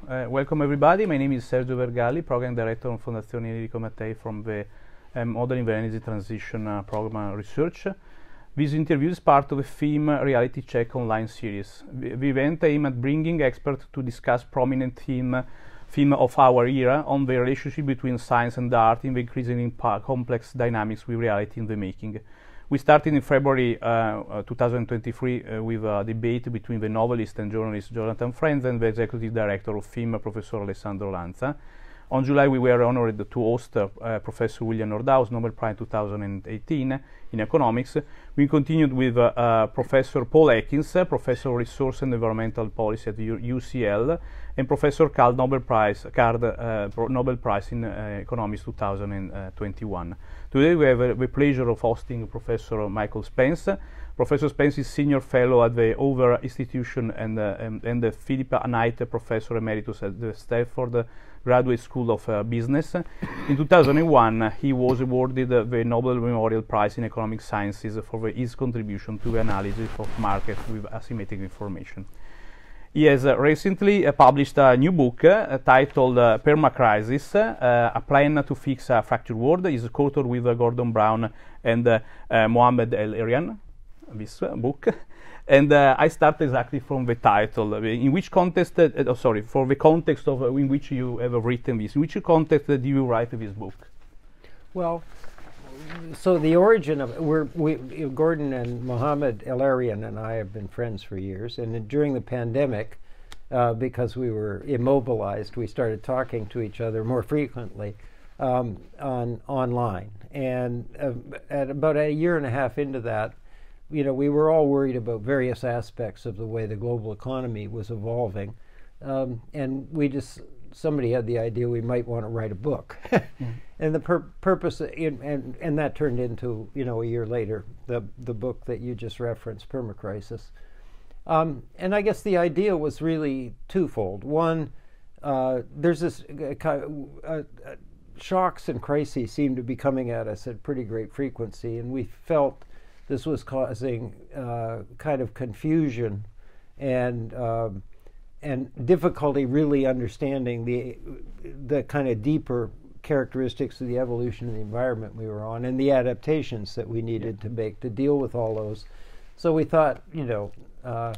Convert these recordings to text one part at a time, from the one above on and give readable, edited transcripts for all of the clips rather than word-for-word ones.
Welcome everybody. My name is Sergio Vergalli, Program Director of Fondazione Eni Enrico Mattei from the Modeling the Energy Transition Program Research. This interview is part of a FEEM reality check online series. The event aims at bringing experts to discuss prominent theme of our era on the relationship between science and art in the increasingly complex dynamics with reality in the making. We started in February 2023 with a debate between the novelist and journalist Jonathan Franzen and the executive director of FEEM, Professor ℂ𝕕𝕚𝕚𝕚. On July, we were honored to host Professor ℂ𝕕𝕚𝕚𝕚, Nobel Prize 2018 in economics. We continued with Professor Paul Ekins, Professor of Resource and Environmental Policy at UCL, and Professor Card Nobel Prize in Economics 2021. Today we have the pleasure of hosting Professor Michael Spence. Professor Spence is Senior Fellow at the Hoover Institution and the Philip Knight Professor Emeritus at the Stanford Graduate School of Business. In 2001, he was awarded the Nobel Memorial Prize in Economic Sciences for his contribution to the analysis of markets with asymmetric information. He has recently published a new book titled Permacrisis, A Plan to Fix a Fractured World. He is co-authored with Gordon Brown and ℂ𝕕𝕚𝕚𝕚, this book. And I start exactly from the title. In which context, for the context of in which you have written this. In which context did you write this book? Well, so the origin of it, Gordon and ℂ𝕂𝕚𝕚𝕚 and I have been friends for years, and during the pandemic, because we were immobilized, we started talking to each other more frequently online. And at about a year and a half into that, we were all worried about various aspects of the way the global economy was evolving, and somebody had the idea we might want to write a book. And the purpose, and that turned into, a year later, the book that you just referenced, Permacrisis. And I guess the idea was really twofold. One, there's this shocks and crises seem to be coming at us at pretty great frequency, and we felt this was causing kind of confusion and difficulty really understanding the kind of deeper characteristics of the evolution of the environment we were on and the adaptations that we needed to make to deal with all those. So we thought, I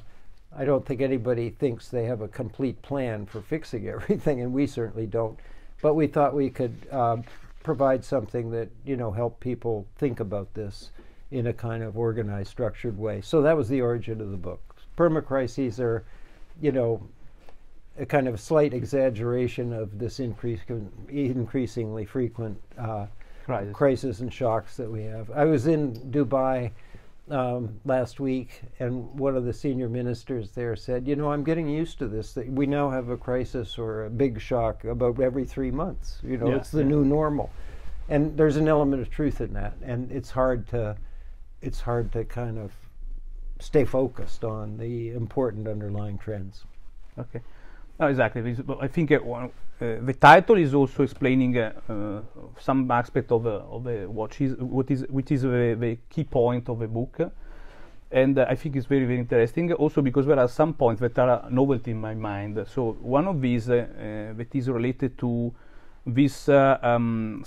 don't think anybody thinks they have a complete plan for fixing everything, and we certainly don't. But we thought we could provide something that, helped people think about this in a kind of organized, structured way. So that was the origin of the book. Permacrises are, a kind of slight exaggeration of this increasingly frequent crises and shocks that we have. I was in Dubai last week, and one of the senior ministers there said, I'm getting used to this, that we now have a crisis or a big shock about every 3 months. It's the new normal. And there's an element of truth in that, and it's hard to kind of stay focused on the important underlying trends. Okay. No, exactly. I think the title is also explaining some aspect of which is the key point of the book, and I think it's very, very interesting. Also because there are some points that are novelty in my mind. So one of these that is related to this constrained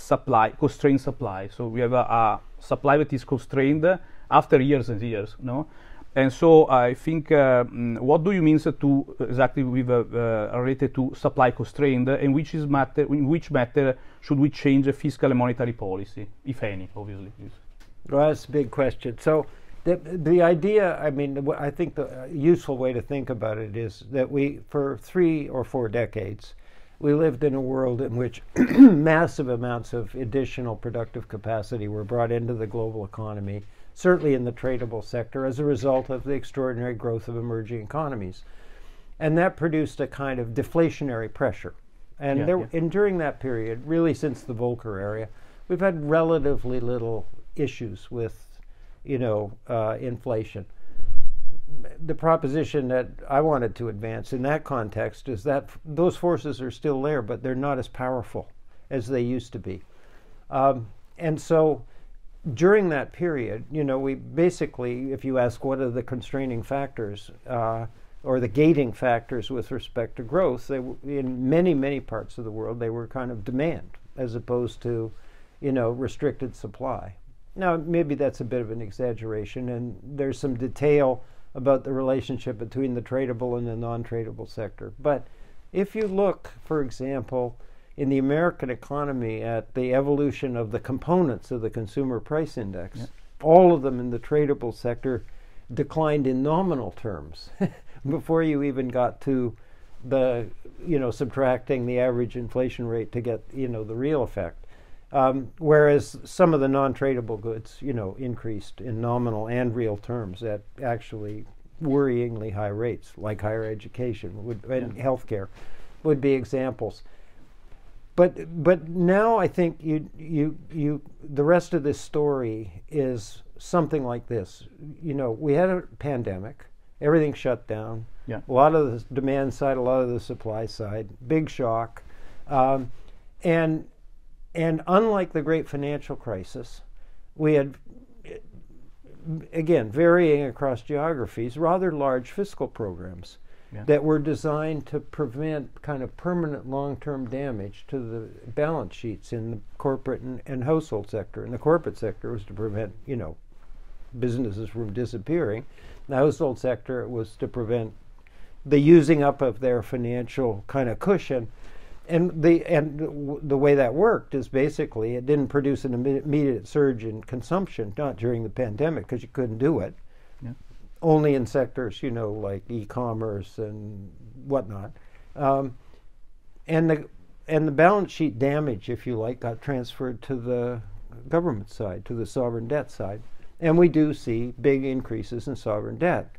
supply. So we have a supply that is constrained after years and years, no? And so I think, what do you mean to exactly with related to supply constrained, and in which matter should we change the fiscal and monetary policy, if any, obviously? Well, that's a big question. So the idea, I think the useful way to think about it is that for 3 or 4 decades, we lived in a world in which massive amounts of additional productive capacity were brought into the global economy, certainly in the tradable sector, as a result of the extraordinary growth of emerging economies. And that produced a kind of deflationary pressure. And during that period, really since the Volcker era, we've had relatively little issues with, inflation. The proposition that I wanted to advance in that context is that those forces are still there, but they're not as powerful as they used to be. And so during that period, we basically, if you ask what are the constraining factors, or the gating factors with respect to growth, they in many parts of the world, they were kind of demand as opposed to, restricted supply. Now, maybe that's a bit of an exaggeration, and there's some detail about the relationship between the tradable and the non-tradable sector. But if you look, for example, in the American economy at the evolution of the components of the consumer price index, all of them in the tradable sector declined in nominal terms before you even got to the, subtracting the average inflation rate to get, the real effect. Whereas some of the non-tradable goods, increased in nominal and real terms at actually worryingly high rates, like higher education and healthcare would be examples. But now I think the rest of this story is something like this. We had a pandemic, everything shut down. Yeah. A lot of the demand side, a lot of the supply side, big shock, and unlike the great financial crisis, we had, again, varying across geographies, rather large fiscal programs that were designed to prevent kind of permanent long-term damage to the balance sheets in the corporate and household sector. And the corporate sector was to prevent, businesses from disappearing. The household sector was to prevent the using up of their financial kind of cushion. And the way that worked is basically it didn't produce an immediate surge in consumption, not during the pandemic because you couldn't do it. Yeah. Only in sectors, like e-commerce and whatnot. And the balance sheet damage, if you like, got transferred to the government side, to the sovereign debt side. And we do see big increases in sovereign debt.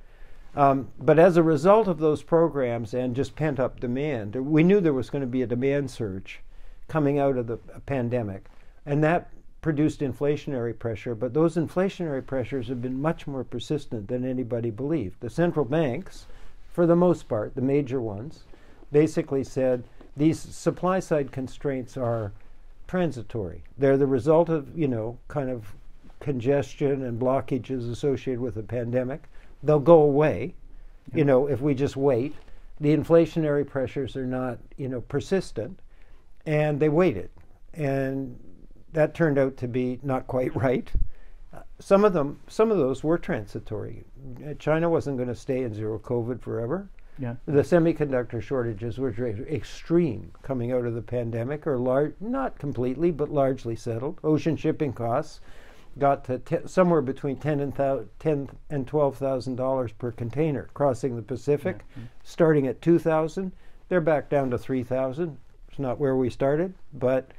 But as a result of those programs and just pent-up demand, we knew there was going to be a demand surge coming out of the pandemic, and that produced inflationary pressure. But those inflationary pressures have been much more persistent than anybody believed. The central banks, for the most part, the major ones, basically said these supply-side constraints are transitory. They're the result of, kind of congestion and blockages associated with the pandemic. They'll go away, if we just wait. The inflationary pressures are not, persistent, and they waited. And that turned out to be not quite right. Some of those were transitory. China wasn't going to stay in zero COVID forever. Yeah. The semiconductor shortages were extreme coming out of the pandemic, or not completely, but largely settled. Ocean shipping costs got to somewhere between $10,000 and $12,000 per container crossing the Pacific, starting at $2,000. They're back down to $3,000. It's not where we started, but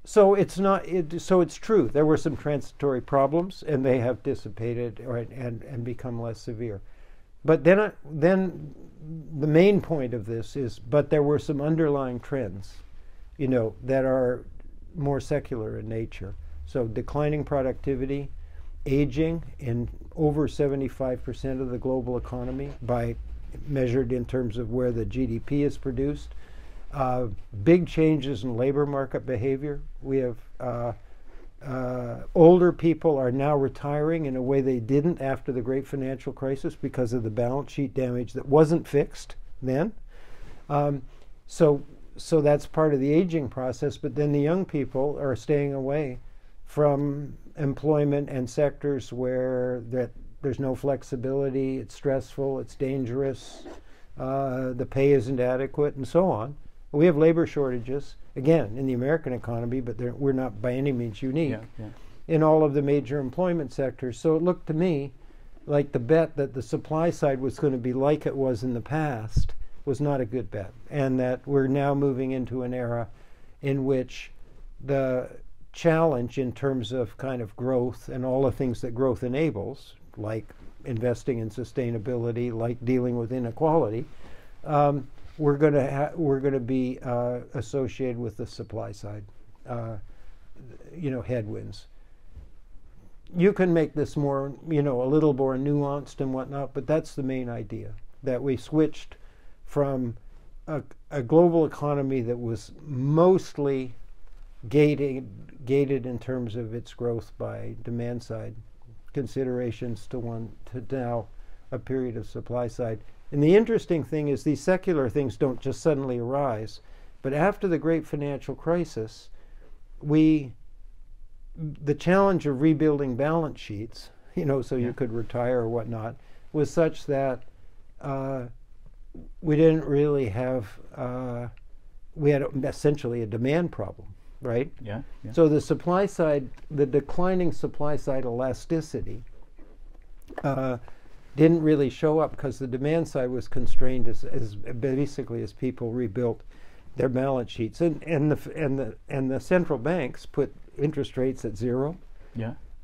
so it's not. So it's true. There were some transitory problems, and they have dissipated and become less severe. But then the main point of this is, but there were some underlying trends, that are more secular in nature. So declining productivity, aging in over 75% of the global economy measured in terms of where the GDP is produced. Big changes in labor market behavior. We have older people are now retiring in a way they didn't after the great financial crisis because of the balance sheet damage that wasn't fixed then. So that's part of the aging process, but then the young people are staying away from employment and sectors where there's no flexibility, it's stressful, it's dangerous, the pay isn't adequate, and so on. We have labor shortages, again, in the American economy, but we're not by any means unique in all of the major employment sectors. So it looked to me like the bet that the supply side was going to be like it was in the past was not a good bet, and that we're now moving into an era in which the challenge in terms of kind of growth and all the things that growth enables, like investing in sustainability, like dealing with inequality, we're going to be associated with the supply side, headwinds. You can make this more, a little more nuanced and whatnot, but that's the main idea, that we switched from a global economy that was mostly gated in terms of its growth by demand side considerations to now a period of supply side. And the interesting thing is these secular things don't just suddenly arise, but after the great financial crisis, the challenge of rebuilding balance sheets, so you could retire or whatnot, was such that we didn't really have, we had essentially a demand problem, right? Yeah. So the supply side, the declining supply side elasticity didn't really show up because the demand side was constrained as basically as people rebuilt their balance sheets, and the central banks put interest rates at zero,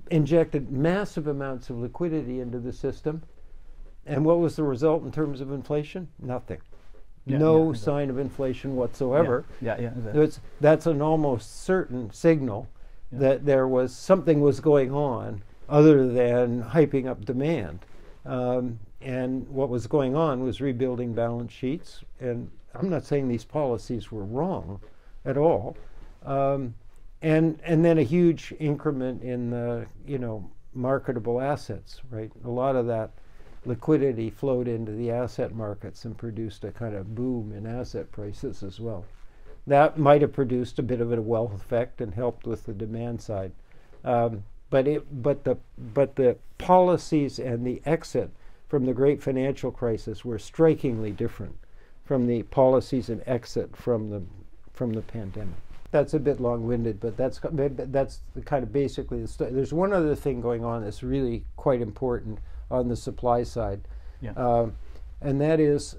injected massive amounts of liquidity into the system, and what was the result in terms of inflation? Nothing. No sign of inflation whatsoever. Exactly. That's an almost certain signal that there was something was going on other than hyping up demand. And what was going on was rebuilding balance sheets. And I'm not saying these policies were wrong at all. And then a huge increment in the marketable assets, right? A lot of that liquidity flowed into the asset markets and produced a kind of boom in asset prices as well. That might have produced a bit of a wealth effect and helped with the demand side. But the policies and the exit from the great financial crisis were strikingly different from the policies and exit from the pandemic. That's a bit long-winded, but that's the kind of basically the story. There's one other thing going on that's really quite important on the supply side, and that is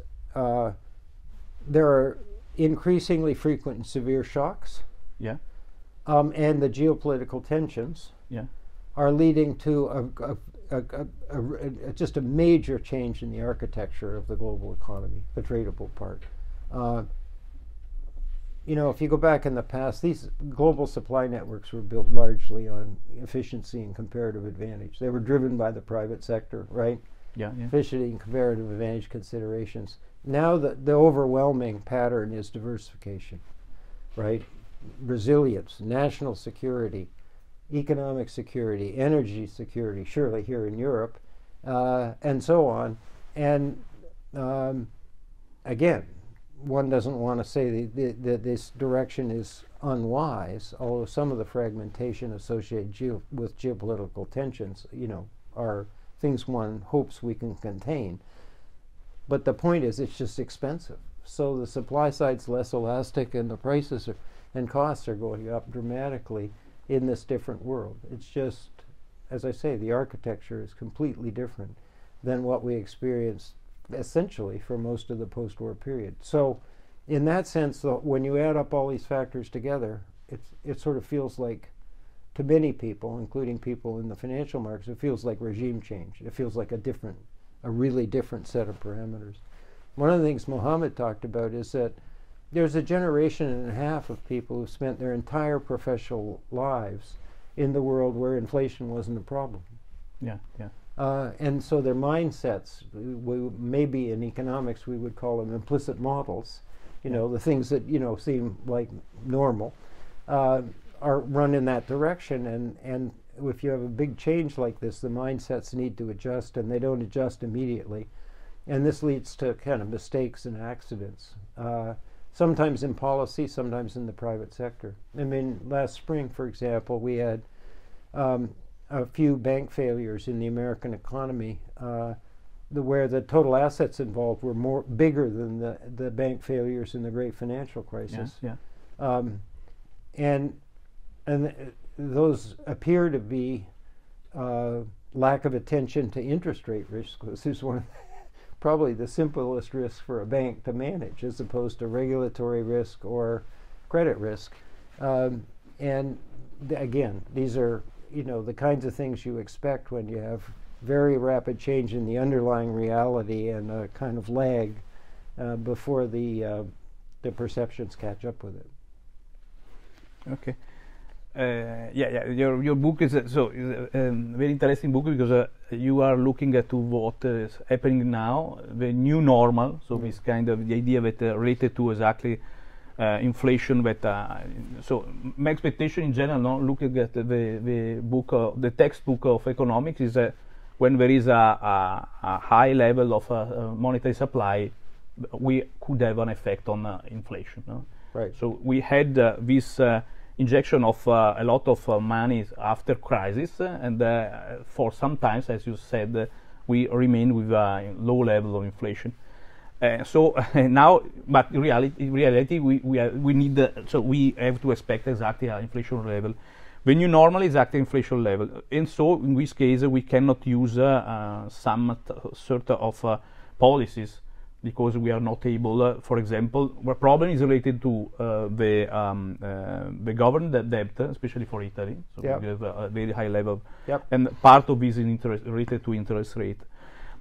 there are increasingly frequent and severe shocks, and the geopolitical tensions are leading to just a major change in the architecture of the global economy, the tradable part. If you go back in the past, these global supply networks were built largely on efficiency and comparative advantage. They were driven by the private sector, right? Efficiency and comparative advantage considerations. Now the overwhelming pattern is diversification, right? Resilience, national security, economic security, energy security, surely here in Europe, and so on. And again, one doesn't want to say that this direction is unwise, although some of the fragmentation associated with geopolitical tensions, are things one hopes we can contain. But the point is, it's just expensive. So the supply side's less elastic, and the prices and costs are going up dramatically in this different world. It's just, as I say, the architecture is completely different than what we experienced essentially for most of the post-war period. So in that sense, when you add up all these factors together, it sort of feels like, to many people, including people in the financial markets, it feels like regime change. It feels like a really different set of parameters. One of the things Mohammed talked about is that there's a generation and a half of people who spent their entire professional lives in the world where inflation wasn't a problem. And so their mindsets, maybe in economics we would call them implicit models, the things that seem like normal, are run in that direction. And if you have a big change like this, the mindsets need to adjust, and they don't adjust immediately. And this leads to kind of mistakes and accidents, sometimes in policy, sometimes in the private sector. I mean, last spring, for example, we had a few bank failures in the American economy, where the total assets involved were bigger than the bank failures in the Great Financial Crisis. And those appear to be lack of attention to interest rate risk. This is one of probably the simplest risks for a bank to manage, as opposed to regulatory risk or credit risk. And again, these are the kinds of things you expect when you have very rapid change in the underlying reality and a kind of lag before the perceptions catch up with it. Okay. Your book is very interesting book, because you are looking at what is happening now, the new normal. So this kind of the idea that related to exactly inflation. That so my expectation in general, looking at the book, the textbook of economics, is that when there is a high level of monetary supply, we could have an effect on inflation. No? Right. So we had this injection of a lot of money after crisis, and for some time, as you said, we remain with a low level of inflation. So now, but in reality, we need so we have to expect exactly an inflation level. When you normally exact inflation level, and so in this case we cannot use some sort of policies because we are not able. For example, the problem is related to the government debt, especially for Italy. So we have a very high level, and part of this is related to interest rate.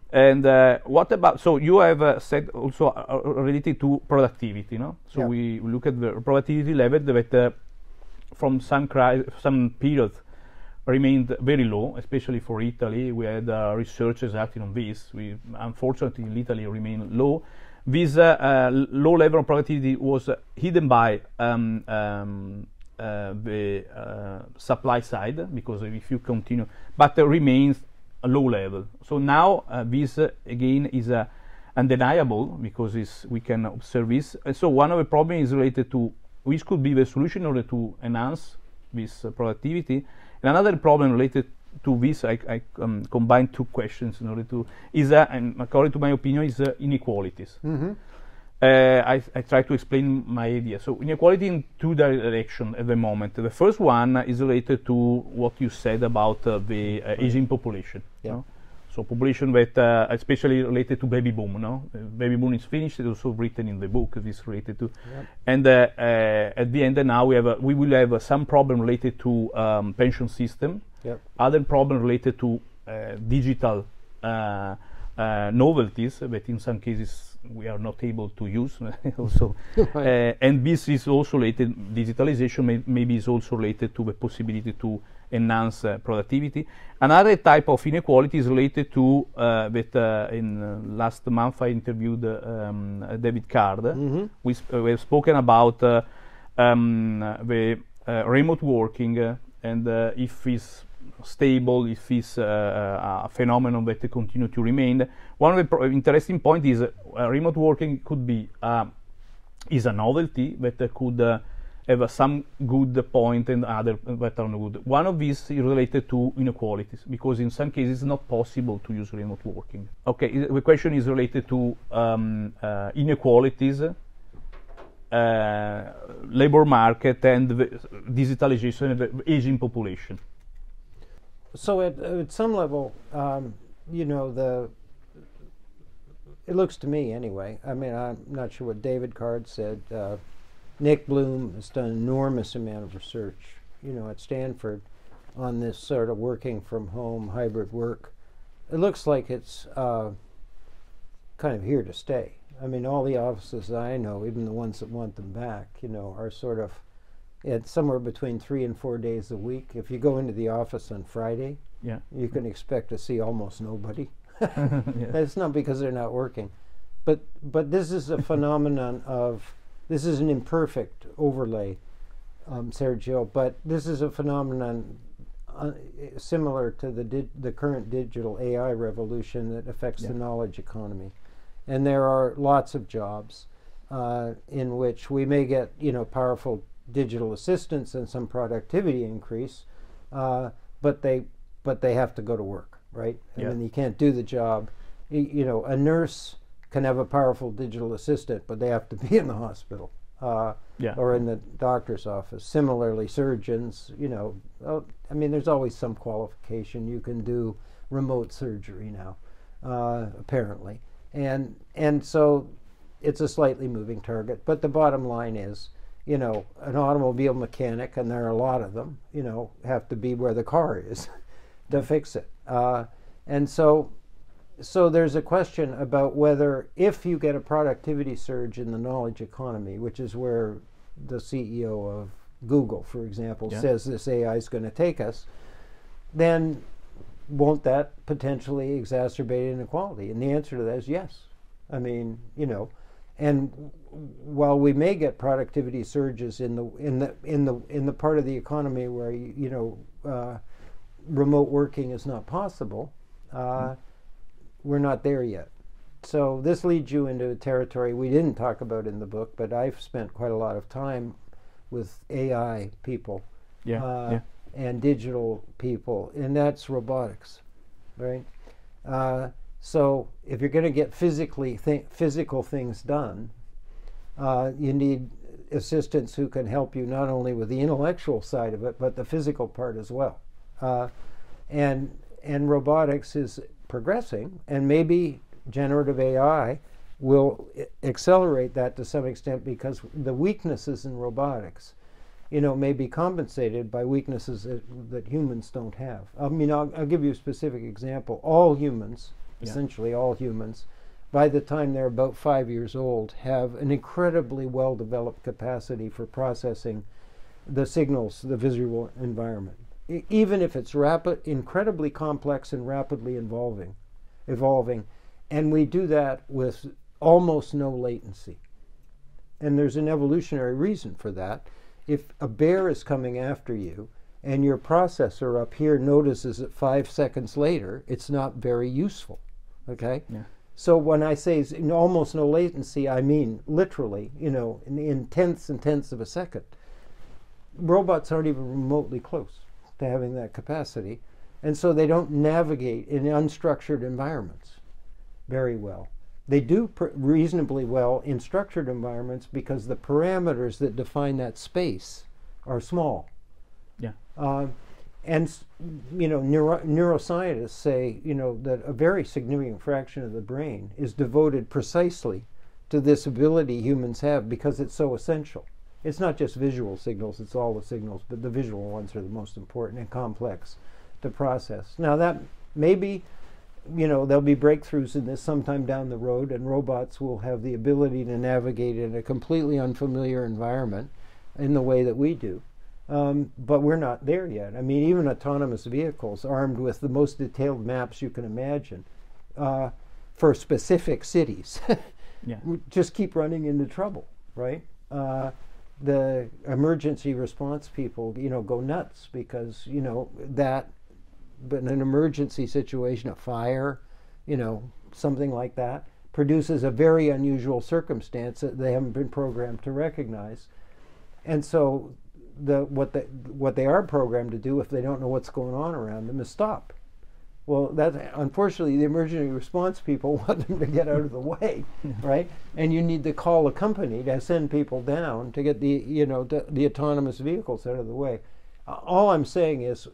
And what about? So you have said also related to productivity, no? So we look at the productivity level that. From some periods remained very low, especially for Italy. We had research exactly on this. We unfortunately in Italy remain low. This low level of productivity was hidden by the supply side, because if you continue, but remains a low level. So now this again is undeniable because we can observe this. And so one of the problems is related to which could be the solution in order to enhance this productivity. And another problem related to this, I combine two questions in order to, and according to my opinion, is inequalities. Mm-hmm. I try to explain my idea. So inequality in two directions at the moment. The first one is related to what you said about the aging population. Yeah. No? So population that, especially related to baby boom, no? Baby boom is finished. It's also written in the book. This related to, and at the end now we will have some problem related to pension system. Other problem related to digital novelties that in some cases we are not able to use. Also, and this is also related. Digitalization maybe is also related to the possibility to enhance productivity. Another type of inequality is related to that in last month I interviewed ℊ𝕗𝕗𝕚. Mm-hmm. We have spoken about the remote working and if it's stable, if it's a phenomenon that continue to remain. One of the interesting points is remote working could be is a novelty that could have some good point and other that are not good. One of these is related to inequalities, because in some cases it's not possible to use remote working. Okay, the question is related to inequalities, labor market, and the digitalization of the aging population. So at some level, you know, it looks to me anyway, I mean, I'm not sure what David Card said, Nick Bloom has done an enormous amount of research, you know, at Stanford on this sort of working from home hybrid work. It looks like it's kind of here to stay. I mean, all the offices I know, even the ones that want them back, you know, are sort of at somewhere between 3 and 4 days a week. If you go into the office on Friday, you can expect to see almost nobody. That's not because they're not working, but this is a phenomenon of. This is an imperfect overlay, Sergio, but this is a phenomenon similar to the current digital AI revolution that affects the knowledge economy. And there are lots of jobs in which we may get, you know, powerful digital assistance and some productivity increase, but they have to go to work, right? I mean, you can't do the job. You know, a nurse can have a powerful digital assistant, but they have to be in the hospital or in the doctor's office. Similarly, surgeons, you know, I mean, there's always some qualification. You can do remote surgery now, apparently. And so it's a slightly moving target. But the bottom line is, you know, an automobile mechanic, and there are a lot of them, you know, have to be where the car is to fix it. And so there's a question about whether, if you get a productivity surge in the knowledge economy, which is where the CEO of Google, for example, says this AI is going to take us, then won't that potentially exacerbate inequality? And the answer to that is yes. I mean, you know, and while we may get productivity surges in the part of the economy where you know remote working is not possible, We're not there yet. So this leads you into a territory we didn't talk about in the book, but I've spent quite a lot of time with AI people and digital people, and that's robotics, right? So if you're going to get physical things done, you need assistants who can help you not only with the intellectual side of it, but the physical part as well. And robotics is progressing, and maybe generative AI will accelerate that to some extent, because the weaknesses in robotics, may be compensated by weaknesses that humans don't have. I mean, I'll give you a specific example. All humans, essentially all humans, by the time they're about 5 years old, have an incredibly well-developed capacity for processing the signals, the visual environment, even if it's incredibly complex and rapidly evolving. And we do that with almost no latency. And there's an evolutionary reason for that. If a bear is coming after you and your processor up here notices it 5 seconds later, it's not very useful, okay? Yeah. So when I say almost no latency, I mean literally, in tenths and tenths of a second. Robots aren't even remotely close to having that capacity, and so they don't navigate in unstructured environments very well. They do reasonably well in structured environments because the parameters that define that space are small. Yeah. And neuroscientists say that a very significant fraction of the brain is devoted precisely to this ability humans have because it's so essential. It's not just visual signals, it's all the signals, but the visual ones are the most important and complex to process. Now that maybe there'll be breakthroughs in this sometime down the road, and robots will have the ability to navigate in a completely unfamiliar environment in the way that we do. But we're not there yet. I mean, even autonomous vehicles armed with the most detailed maps you can imagine for specific cities just keep running into trouble, right? The emergency response people, go nuts because, but in an emergency situation, a fire, something like that, produces a very unusual circumstance that they haven't been programmed to recognize. And so what they are programmed to do, if they don't know what's going on around them, is stop. Well, unfortunately, the emergency response people want them to get out of the way, right? And you need to call a company to send people down to get the autonomous vehicles out of the way. All I'm saying is,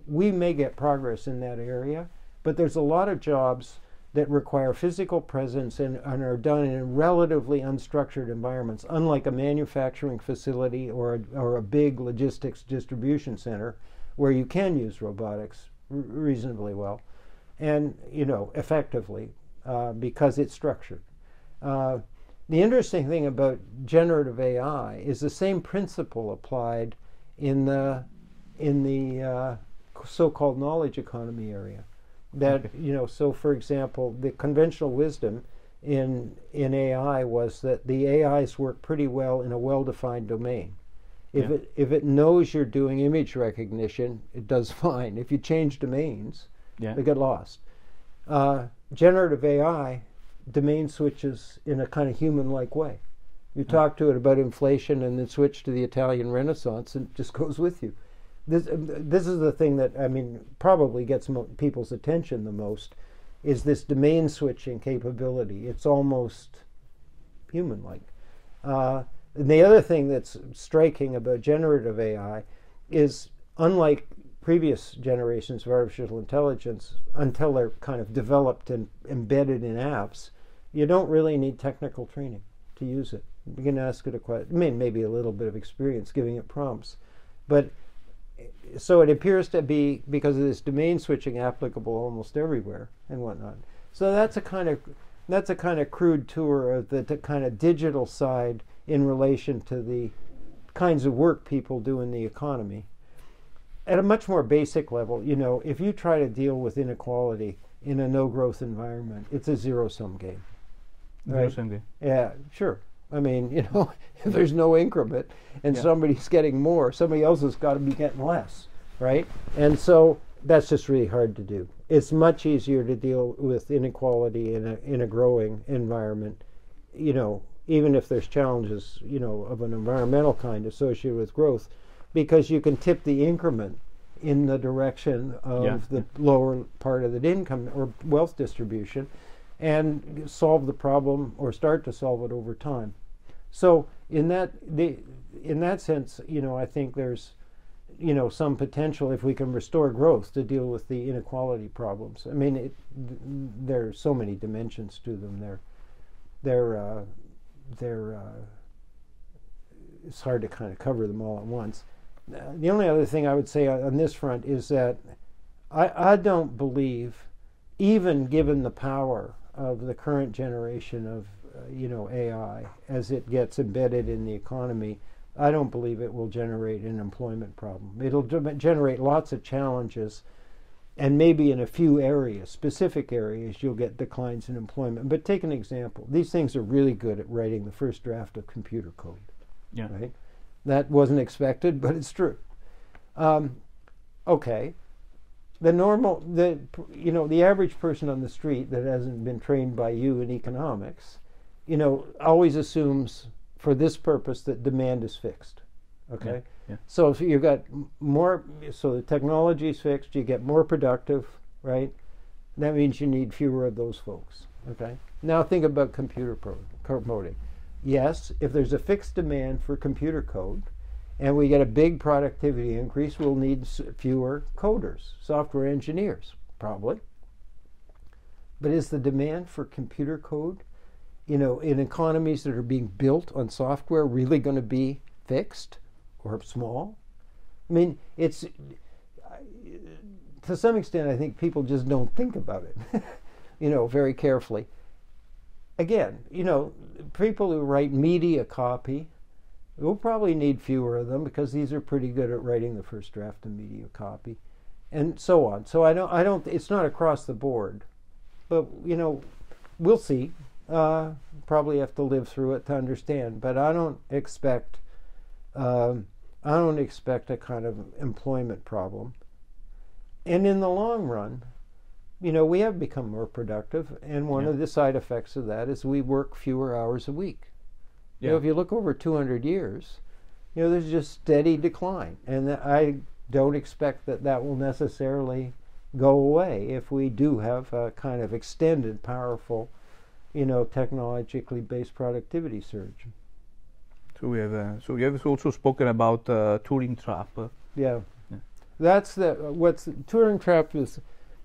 we may get progress in that area, but there's a lot of jobs that require physical presence and are done in relatively unstructured environments, unlike a manufacturing facility or a big logistics distribution center where you can use robotics reasonably well and, effectively because it's structured. The interesting thing about generative AI is the same principle applied in the so-called knowledge economy area. That so for example, the conventional wisdom in AI was that the AIs work pretty well in a well-defined domain. If it knows you're doing image recognition, it does fine. If you change domains, they get lost. Generative AI domain switches in a kind of human-like way. You talk to it about inflation and then switch to the Italian Renaissance and it just goes with you. This is the thing that, probably gets people's attention the most, is this domain switching capability. It's almost human-like. And the other thing that's striking about generative AI is, unlike previous generations of artificial intelligence, until they're kind of developed and embedded in apps, you don't really need technical training to use it. You can ask it a question, maybe a little bit of experience giving it prompts. But so it appears to be, because of this domain switching, applicable almost everywhere and whatnot. So that's a kind of crude tour of the kind of digital side in relation to the kinds of work people do in the economy. At a much more basic level, if you try to deal with inequality in a no-growth environment, it's a zero-sum game. Right? Zero-sum game. Yeah, sure. If there's no increment and somebody's getting more, somebody else has got to be getting less, right? And so that's just really hard to do. It's much easier to deal with inequality in a growing environment, you know, even if there's challenges, you know, of an environmental kind associated with growth, because you can tip the increment in the direction of the lower part of the income or wealth distribution and solve the problem or start to solve it over time. So in that sense, you know, I think there's, you know, some potential if we can restore growth to deal with the inequality problems. I mean, there are so many dimensions to them. It's hard to kind of cover them all at once. The only other thing I would say on this front is that I don't believe, even given the power of the current generation of you know, AI, as it gets embedded in the economy, I don't believe it will generate an employment problem. It'll generate lots of challenges, and maybe in a few areas, specific areas, you'll get declines in employment. But take an example. These things are really good at writing the first draft of computer code. Yeah. Right? That wasn't expected, but it's true. Okay. You know, the average person on the street that hasn't been trained by you in economics, you know, always assumes for this purpose that demand is fixed. Okay? Yeah. So if you've got more, so the technology is fixed, you get more productive, right? That means you need fewer of those folks. Okay? Now think about computer coding. Yes, if there's a fixed demand for computer code and we get a big productivity increase, we'll need fewer coders, software engineers, probably. But is the demand for computer code, you know, in economies that are being built on software really going to be fixed or small? I mean, it's, to some extent, I think people just don't think about it, you know, very carefully. Again, you know, people who write media copy, we'll probably need fewer of them because these are pretty good at writing the first draft of media copy, and so on. So I don't. It's not across the board, but you know, we'll see. Probably have to live through it to understand. But I don't expect. I don't expect a kind of employment problem. And in the long run, you know, we have become more productive, and one of the side effects of that is we work fewer hours a week. You know, if you look over 200 years, you know, there's just steady decline, and I don't expect that will necessarily go away if we do have a kind of extended, powerful, you know, technologically based productivity surge. So we have also spoken about Turing trap. Yeah. That's Turing trap is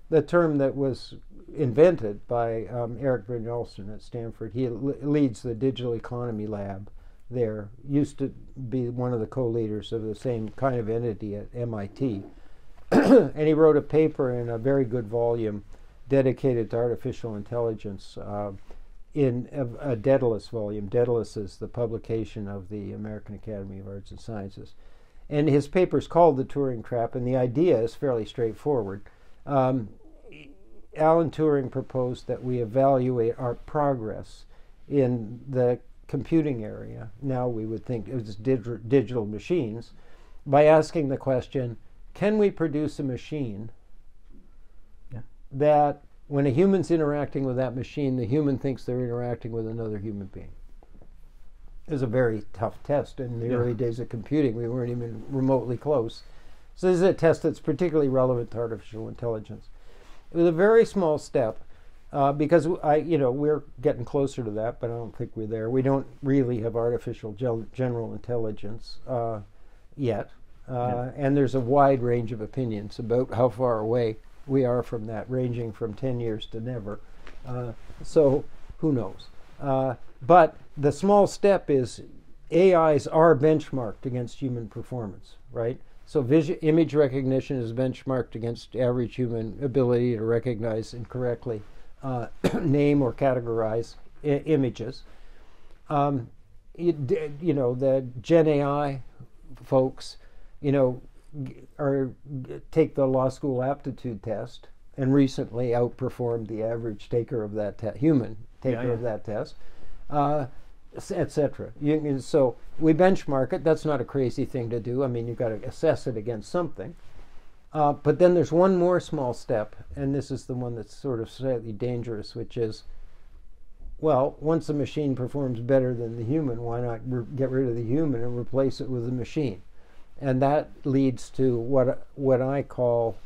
the term that was invented by ℏ𝕕𝕚𝕚 at Stanford. He leads the digital economy lab there. Used to be one of the co-leaders of the same kind of entity at MIT. And he wrote a paper in a very good volume dedicated to artificial intelligence in a Daedalus volume. Daedalus is the publication of the American Academy of Arts and Sciences. And his paper is called The Turing Trap, and the idea is fairly straightforward. Alan Turing proposed that we evaluate our progress in the computing area, now we would think it was digital machines, by asking the question, can we produce a machine that when a human's interacting with that machine, the human thinks they're interacting with another human being? It was a very tough test. In the early days of computing, we weren't even remotely close. So this is a test that's particularly relevant to artificial intelligence. It was a very small step because we're getting closer to that, but I don't think we're there. We don't really have artificial general intelligence yet, and there's a wide range of opinions about how far away we are from that, ranging from 10 years to never. So who knows? But the small step is AIs are benchmarked against human performance, right? So image recognition is benchmarked against average human ability to recognize and correctly name or categorize images. The Gen AI folks, take the law school aptitude test and recently outperformed the average taker of that human taker of that test, etc. So we benchmark it. That's not a crazy thing to do. I mean, you've got to assess it against something. But then there's one more small step, and this is the one that's sort of slightly dangerous, which is, well, once the machine performs better than the human, why not get rid of the human and replace it with a machine? And that leads to what I call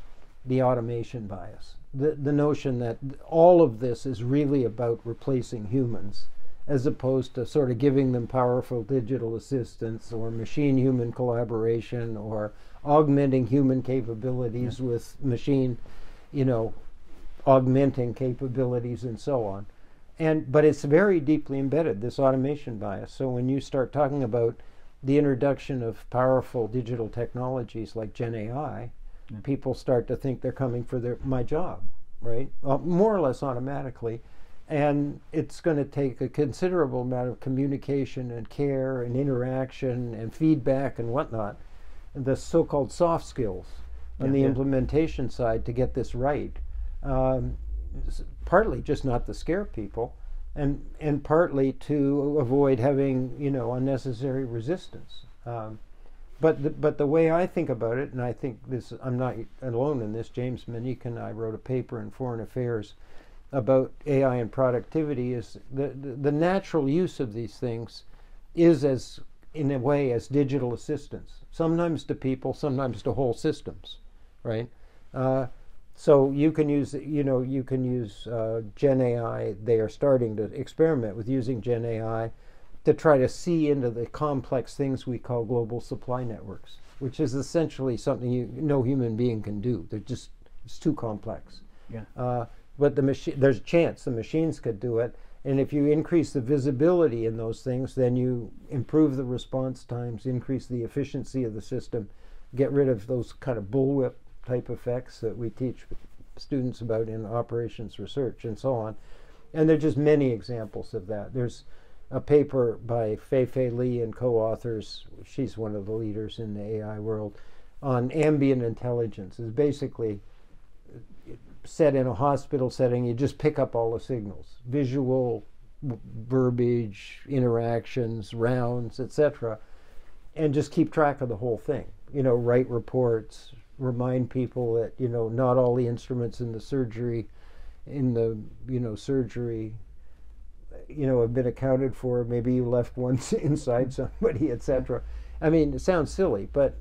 the automation bias. The notion that all of this is really about replacing humans, as opposed to sort of giving them powerful digital assistance or machine-human collaboration or augmenting human capabilities with machine, augmenting capabilities and so on. But it's very deeply embedded, this automation bias. So when you start talking about the introduction of powerful digital technologies like Gen AI, people start to think they're coming for my job, right? More or less automatically. And it's going to take a considerable amount of communication and care and interaction and feedback and whatnot, the so-called soft skills on the implementation side to get this right. Partly just not to scare people, and partly to avoid having unnecessary resistance. But the way I think about it, and I think I'm not alone in this. James Monique and I wrote a paper in Foreign Affairs about AI and productivity. Is the natural use of these things is in a way as digital assistants, sometimes to people, sometimes to whole systems, right? So you can use Gen AI. They are starting to experiment with using Gen AI to try to see into the complex things we call global supply networks, which is essentially something no human being can do. It's too complex. Yeah. But there's a chance the machines could do it. And if you increase the visibility in those things, then you improve the response times, increase the efficiency of the system, get rid of those kind of bullwhip type effects that we teach students about in operations research and so on. And there are just many examples of that. There's a paper by Fei-Fei Li and co-authors, she's one of the leaders in the AI world, on ambient intelligence. It's basically set in a hospital setting. You just pick up all the signals, visual, verbiage, interactions, rounds, etc., and just keep track of the whole thing. Write reports, remind people that not all the instruments in the surgery have been accounted for. Maybe you left one inside somebody, etc. I mean, it sounds silly, but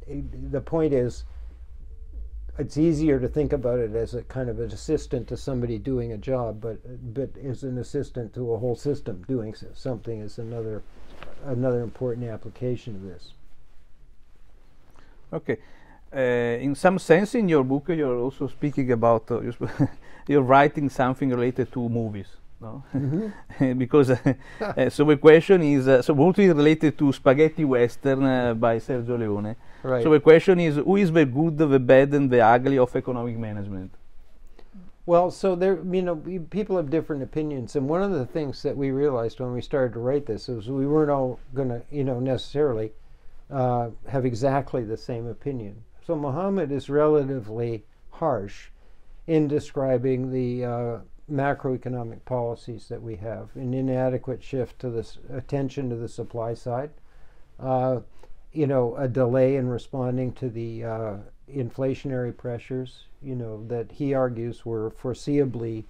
the point is, it's easier to think about it as a kind of an assistant to somebody doing a job, but as an assistant to a whole system doing something is another important application of this. Okay. In some sense, in your book, you're also speaking about you're writing something related to movies, no? Mm-hmm. Because so the question is so mostly related to spaghetti western by Sergio Leone. Right. So the question is, who is the good, the bad, and the ugly of economic management? Well, so people have different opinions, and one of the things that we realized when we started to write this is we weren't all going to, necessarily have exactly the same opinion. So Muhammad is relatively harsh in describing the macroeconomic policies that we have, an inadequate shift to this attention to the supply side, a delay in responding to the inflationary pressures, that he argues were foreseeably,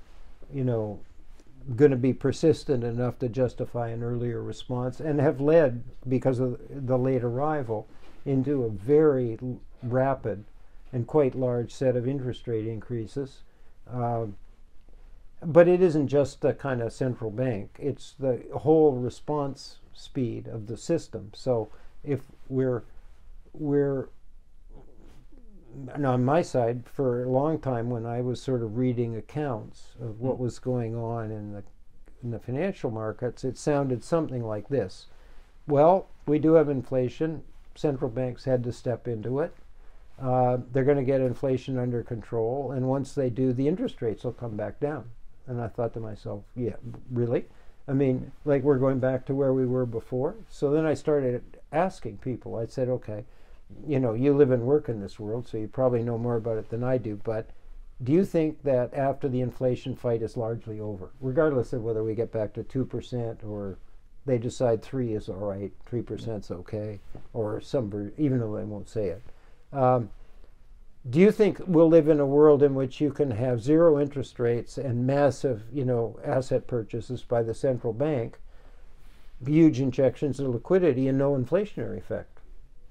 going to be persistent enough to justify an earlier response, and have led, because of the late arrival, into a very rapid and quite large set of interest rate increases. But it isn't just the kind of central bank, it's the whole response speed of the system. So if we're and on my side, for a long time, when I was sort of reading accounts of what was going on in the financial markets, it sounded something like this. Well, we do have inflation. Central banks had to step into it. They're going to get inflation under control, and once they do, the interest rates will come back down. And I thought to myself, yeah, really? I mean, like we're going back to where we were before? So then I started asking people. I said, okay, you live and work in this world, so you probably know more about it than I do, but do you think that after the inflation fight is largely over, regardless of whether we get back to 2% or they decide 3 is all right, 3% is okay, or some, even though they won't say it, Do you think we'll live in a world in which you can have zero interest rates and massive, asset purchases by the central bank, huge injections of liquidity, and no inflationary effect?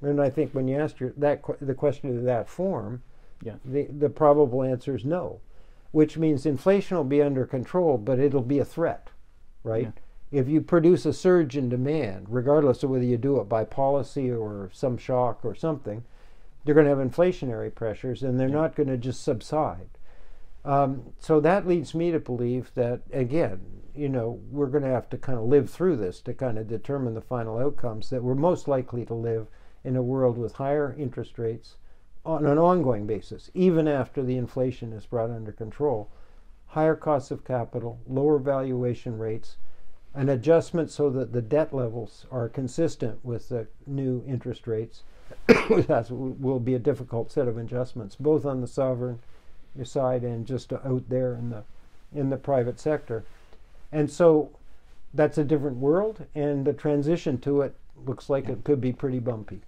And I think when you ask the question in that form, the probable answer is no, which means inflation will be under control, but it'll be a threat, right? Yeah. If you produce a surge in demand, regardless of whether you do it by policy or some shock or something, they're going to have inflationary pressures, and they're not going to just subside. So that leads me to believe that, again, we're going to have to kind of live through this to kind of determine the final outcomes, that we're most likely to live in a world with higher interest rates on an ongoing basis, even after the inflation is brought under control, higher costs of capital, lower valuation rates, an adjustment so that the debt levels are consistent with the new interest rates. That will be a difficult set of adjustments, both on the sovereign side and just out there in the private sector. And so that's a different world, and the transition to it looks like it could be pretty bumpy.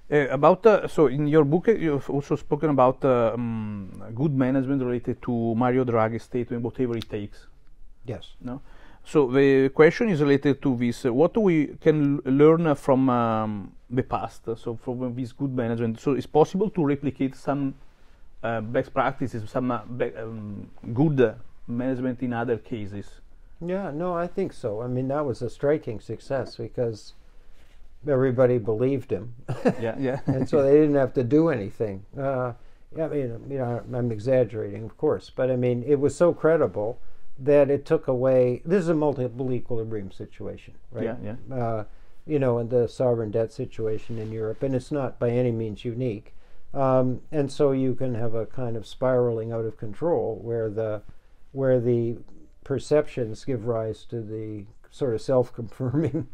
So in your book you've also spoken about good management related to Mario Draghi's statement, whatever it takes. Yes. No? So the question is related to this. What we can learn from the past, so from this good management? So it's possible to replicate some best practices, some good management in other cases? Yeah, no, I think so. I mean, that was a striking success because everybody believed him. And so they didn't have to do anything. I'm exaggerating, of course, but I mean, it was so credible that it took away. This is a multiple equilibrium situation, right? And the sovereign debt situation in Europe, and it's not by any means unique. And so you can have a kind of spiraling out of control where the perceptions give rise to the sort of self-confirming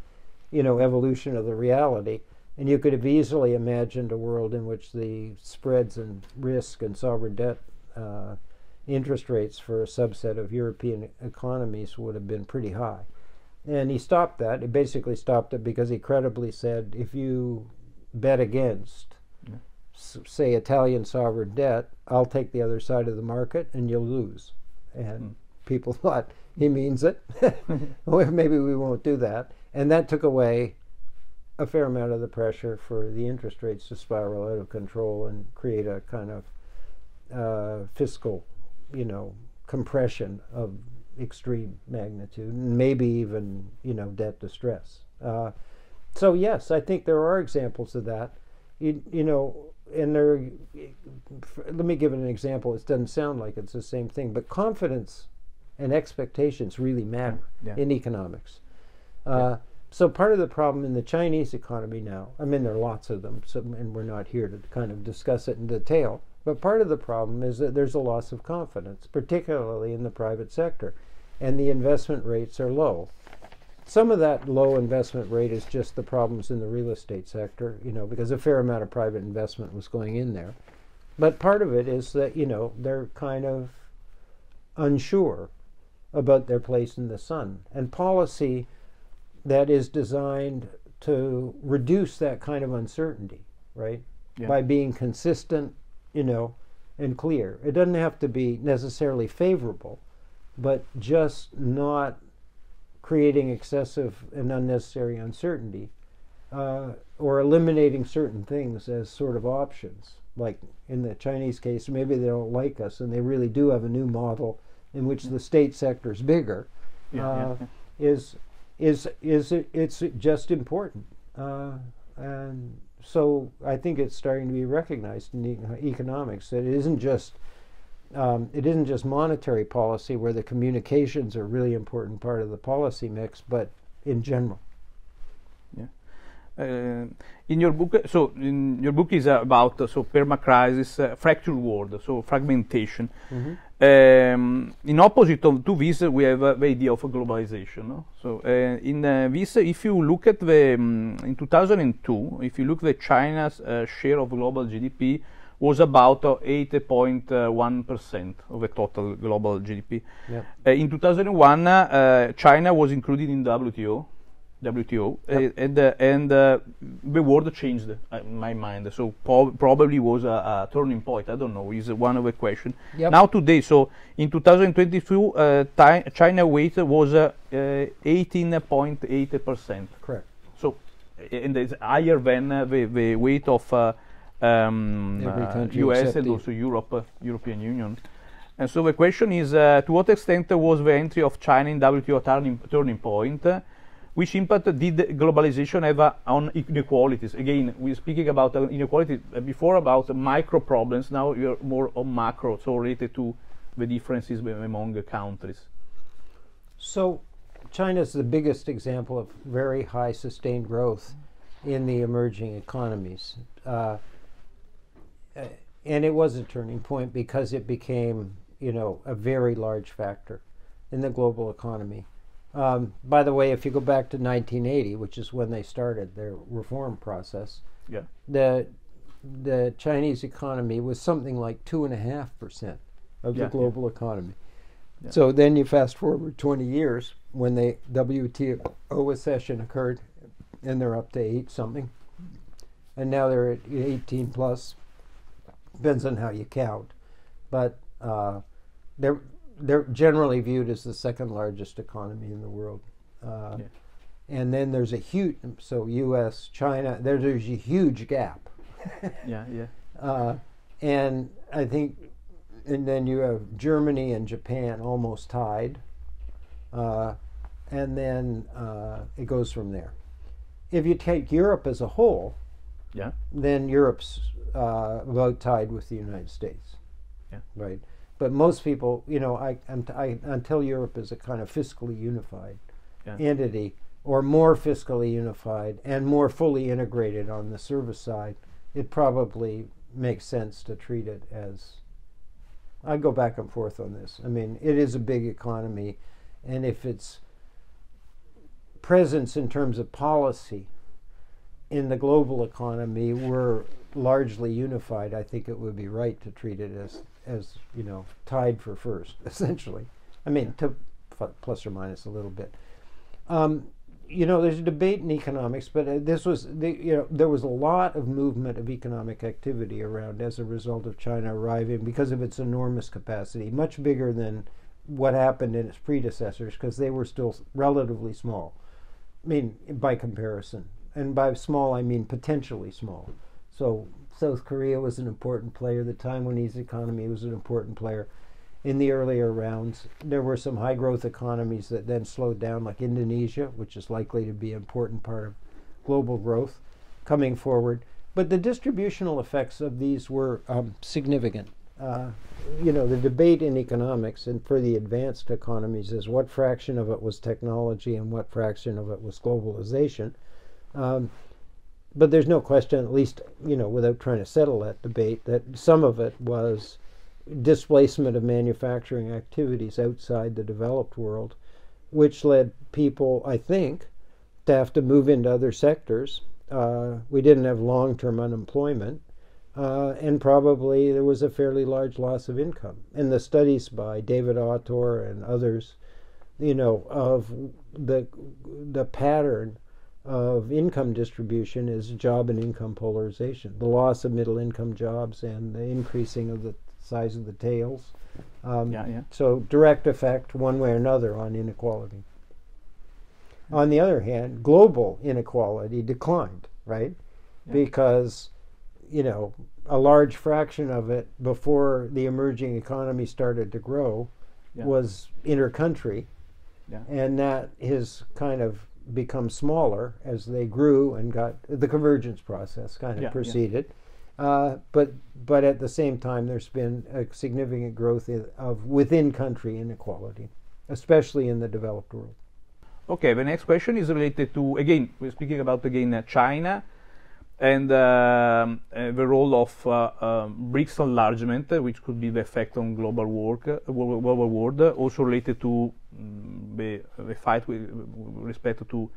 evolution of the reality. And you could have easily imagined a world in which the spreads and risk and sovereign debt interest rates for a subset of European economies would have been pretty high. And he stopped that. He basically stopped it because he credibly said, if you bet against, say, Italian sovereign debt, I'll take the other side of the market and you'll lose. And people thought, he means it. Well, maybe we won't do that. And that took away a fair amount of the pressure for the interest rates to spiral out of control and create a kind of fiscal, compression of extreme magnitude, and maybe even, debt distress. So yes, I think there are examples of that. And let me give it an example. It doesn't sound like it's the same thing, but confidence and expectations really matter in economics. So part of the problem in the Chinese economy now, I mean, there are lots of them, and we're not here to kind of discuss it in detail, but part of the problem is that there's a loss of confidence, particularly in the private sector, and the investment rates are low. Some of that low investment rate is just the problems in the real estate sector, because a fair amount of private investment was going in there. But part of it is that, they're kind of unsure about their place in the sun. And policy that is designed to reduce that kind of uncertainty, right? By being consistent, and clear. It doesn't have to be necessarily favorable, but just not creating excessive and unnecessary uncertainty, or eliminating certain things as sort of options. Like in the Chinese case, maybe they don't like us and they really do have a new model in which the state sector is bigger. It's just important. And so I think it's starting to be recognized in economics that it isn't just monetary policy where the communications are a really important part of the policy mix, but in general. In your book is about permacrisis, fractured world, so fragmentation. In opposite to this, we have the idea of globalization. No? So in this, if you look at in 2002, if you look at China's share of global GDP was about 8.1% of the total global GDP. In 2001, China was included in WTO. WTO, Yep. and the world changed in my mind. So probably was a turning point. I don't know. Is one of the question. Yep. Now today, so in 2022, China weight was 18.8%. Correct. So, and it's higher than the weight of Every country US except and the- also European Union. And so the question is, to what extent was the entry of China in WTO turning point? Which impact did globalization have on inequalities? Again, we're speaking about inequality before about micro problems. Now you're more on macro, so related to the differences among the countries. So China is the biggest example of very high sustained growth in the emerging economies. And it was a turning point because it became, a very large factor in the global economy. By the way, if you go back to 1980, which is when they started their reform process, Yeah. the Chinese economy was something like 2.5% of the global economy. Yeah. So then you fast forward 20 years when the WTO accession occurred, and they're up to 8 something, and now they're at 18 plus. Depends on how you count, but they're generally viewed as the second largest economy in the world. And then there's a huge, so U.S., China, there's a huge gap. And I think, and then you have Germany and Japan almost tied, and then it goes from there. If you take Europe as a whole, then Europe's about tied with the United States, right? But most people, until Europe is a kind of fiscally unified entity, or more fiscally unified and more fully integrated on the service side, it probably makes sense to treat it as, I go back and forth on this. I mean, it is a big economy, and if its presence in terms of policy in the global economy were largely unified, I think it would be right to treat it as tied for first, essentially. I mean, to plus or minus a little bit. There's a debate in economics, but there was a lot of movement of economic activity around as a result of China arriving because of its enormous capacity, much bigger than what happened in its predecessors, because they were still relatively small. I mean, by comparison. And by small, I mean potentially small. So South Korea was an important player. The Taiwanese economy was an important player. In the earlier rounds, there were some high growth economies that then slowed down, like Indonesia, which is likely to be an important part of global growth coming forward. But the distributional effects of these were significant. The debate in economics and for the advanced economies is what fraction of it was technology and what fraction of it was globalization. But there's no question, at least, without trying to settle that debate, that some of it was displacement of manufacturing activities outside the developed world, which led people, I think, to have to move into other sectors. We didn't have long-term unemployment, and probably there was a fairly large loss of income. And the studies by David ℚ𝕖𝕚 and others, of the pattern of income distribution is job and income polarization, the loss of middle income jobs and the increasing of the size of the tails. So direct effect one way or another on inequality. On the other hand, global inequality declined, right? Because, a large fraction of it before the emerging economy started to grow was inter-country, and that has kind of become smaller as they grew and got the convergence process kind of proceeded. But at the same time, there's been a significant growth of within country inequality, especially in the developed world. Okay, the next question is related to, again, we're speaking about China and the role of BRICS enlargement, which could be the effect on global world, also related to the fight with respect to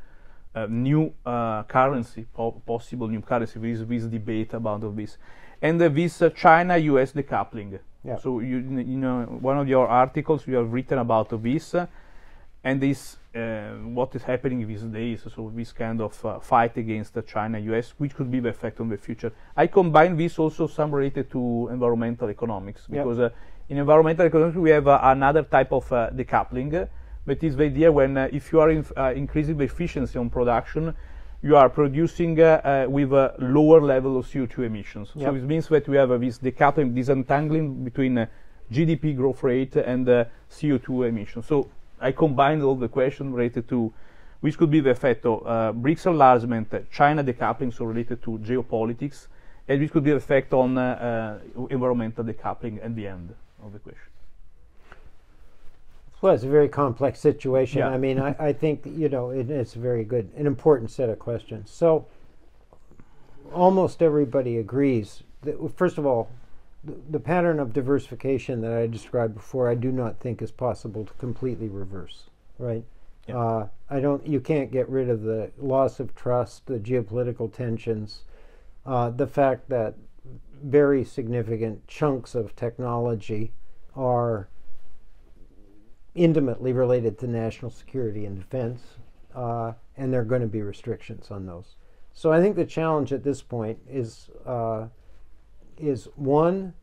new currency, possible new currency. There is this debate about this, and this China-US decoupling. So one of your articles you have written about this, and this what is happening these days, so this kind of fight against China, US, which could be the effect on the future. I combine this also some related to environmental economics, because in environmental economics we have another type of decoupling, that is the idea when if you are increasing the efficiency on production, you are producing with a lower level of CO2 emissions. So it means that we have this decoupling, this untangling between GDP growth rate and CO2 emissions. So I combined all the questions related to which could be the effect of BRICS enlargement, China decoupling, so related to geopolitics, and which could be the effect on environmental decoupling at the end of the question. Well, it's a very complex situation. I mean, I think, you know, it's very good, an important set of questions. So almost everybody agrees that, first of all, the pattern of diversification that I described before, I do not think is possible to completely reverse, right? You can't get rid of the loss of trust, the geopolitical tensions, the fact that very significant chunks of technology are intimately related to national security and defense, and there are going to be restrictions on those. So I think the challenge at this point is one,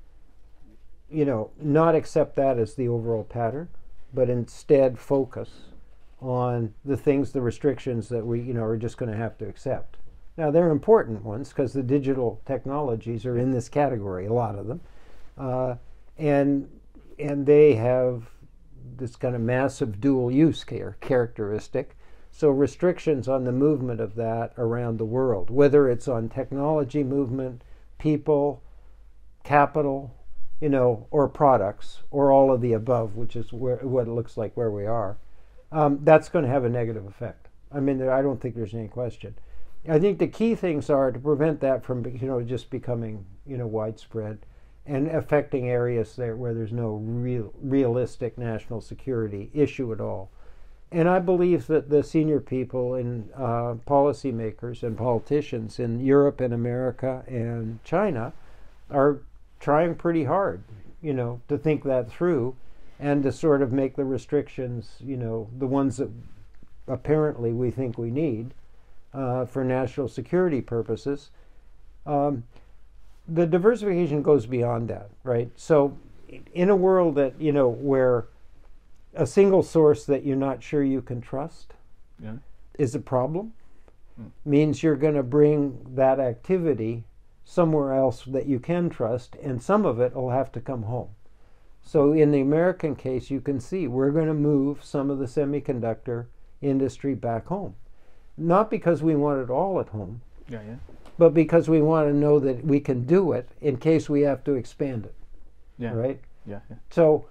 you know, not accept that as the overall pattern, but instead focus on the things, the restrictions that we, you know, are just going to have to accept. Now, they're important ones because the digital technologies are in this category, a lot of them, and they have this kind of massive dual use characteristic. So restrictions on the movement of that around the world, whether it's on technology movement, people, capital, you know, or products, or all of the above, which is what it looks like where we are, that's going to have a negative effect. I mean, I don't think there's any question. I think the key things are to prevent that from, you know, just becoming, you know, widespread and affecting areas there where there's no realistic national security issue at all. And I believe that the senior people and policymakers and politicians in Europe and America and China are trying pretty hard, you know, to think that through and to sort of make the restrictions, you know, the ones that apparently we think we need for national security purposes. The diversification goes beyond that, right? So in a world that, you know, where a single source that you're not sure you can trust is a problem, means you're going to bring that activity somewhere else that you can trust, and some of it will have to come home. So in the American case, you can see we're going to move some of the semiconductor industry back home. Not because we want it all at home, but because we want to know that we can do it in case we have to expand it, right? So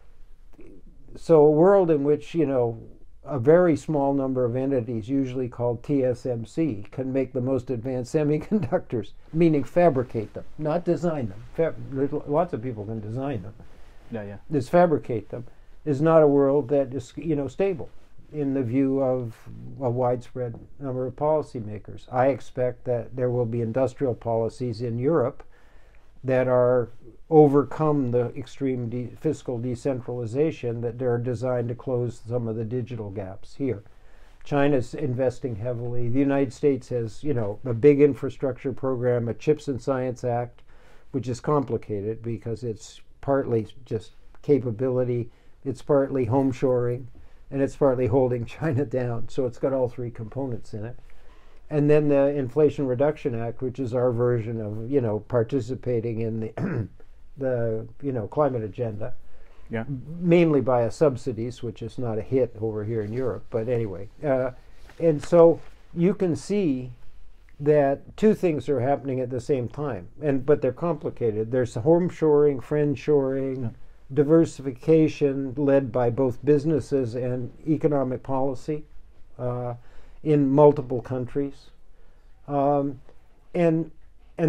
a world in which, you know, a very small number of entities, usually called TSMC, can make the most advanced semiconductors, meaning fabricate them, not design them. Lots of people can design them. Just fabricate them, is not a world that is, you know, stable in the view of a widespread number of policymakers. I expect that there will be industrial policies in Europe that are overcome the extreme fiscal decentralization that are designed to close some of the digital gaps here. China's investing heavily. The United States has, you know, a big infrastructure program, a Chips and Science Act, which is complicated because it's partly just capability, it's partly home shoring, and it's partly holding China down. So it's got all three components in it. And then the Inflation Reduction Act, which is our version of, you know, participating in the you know, climate agenda, mainly via subsidies, which is not a hit over here in Europe. But anyway, and so you can see that two things are happening at the same time, but they're complicated. There's home shoring, friend shoring, diversification led by both businesses and economic policy in multiple countries. And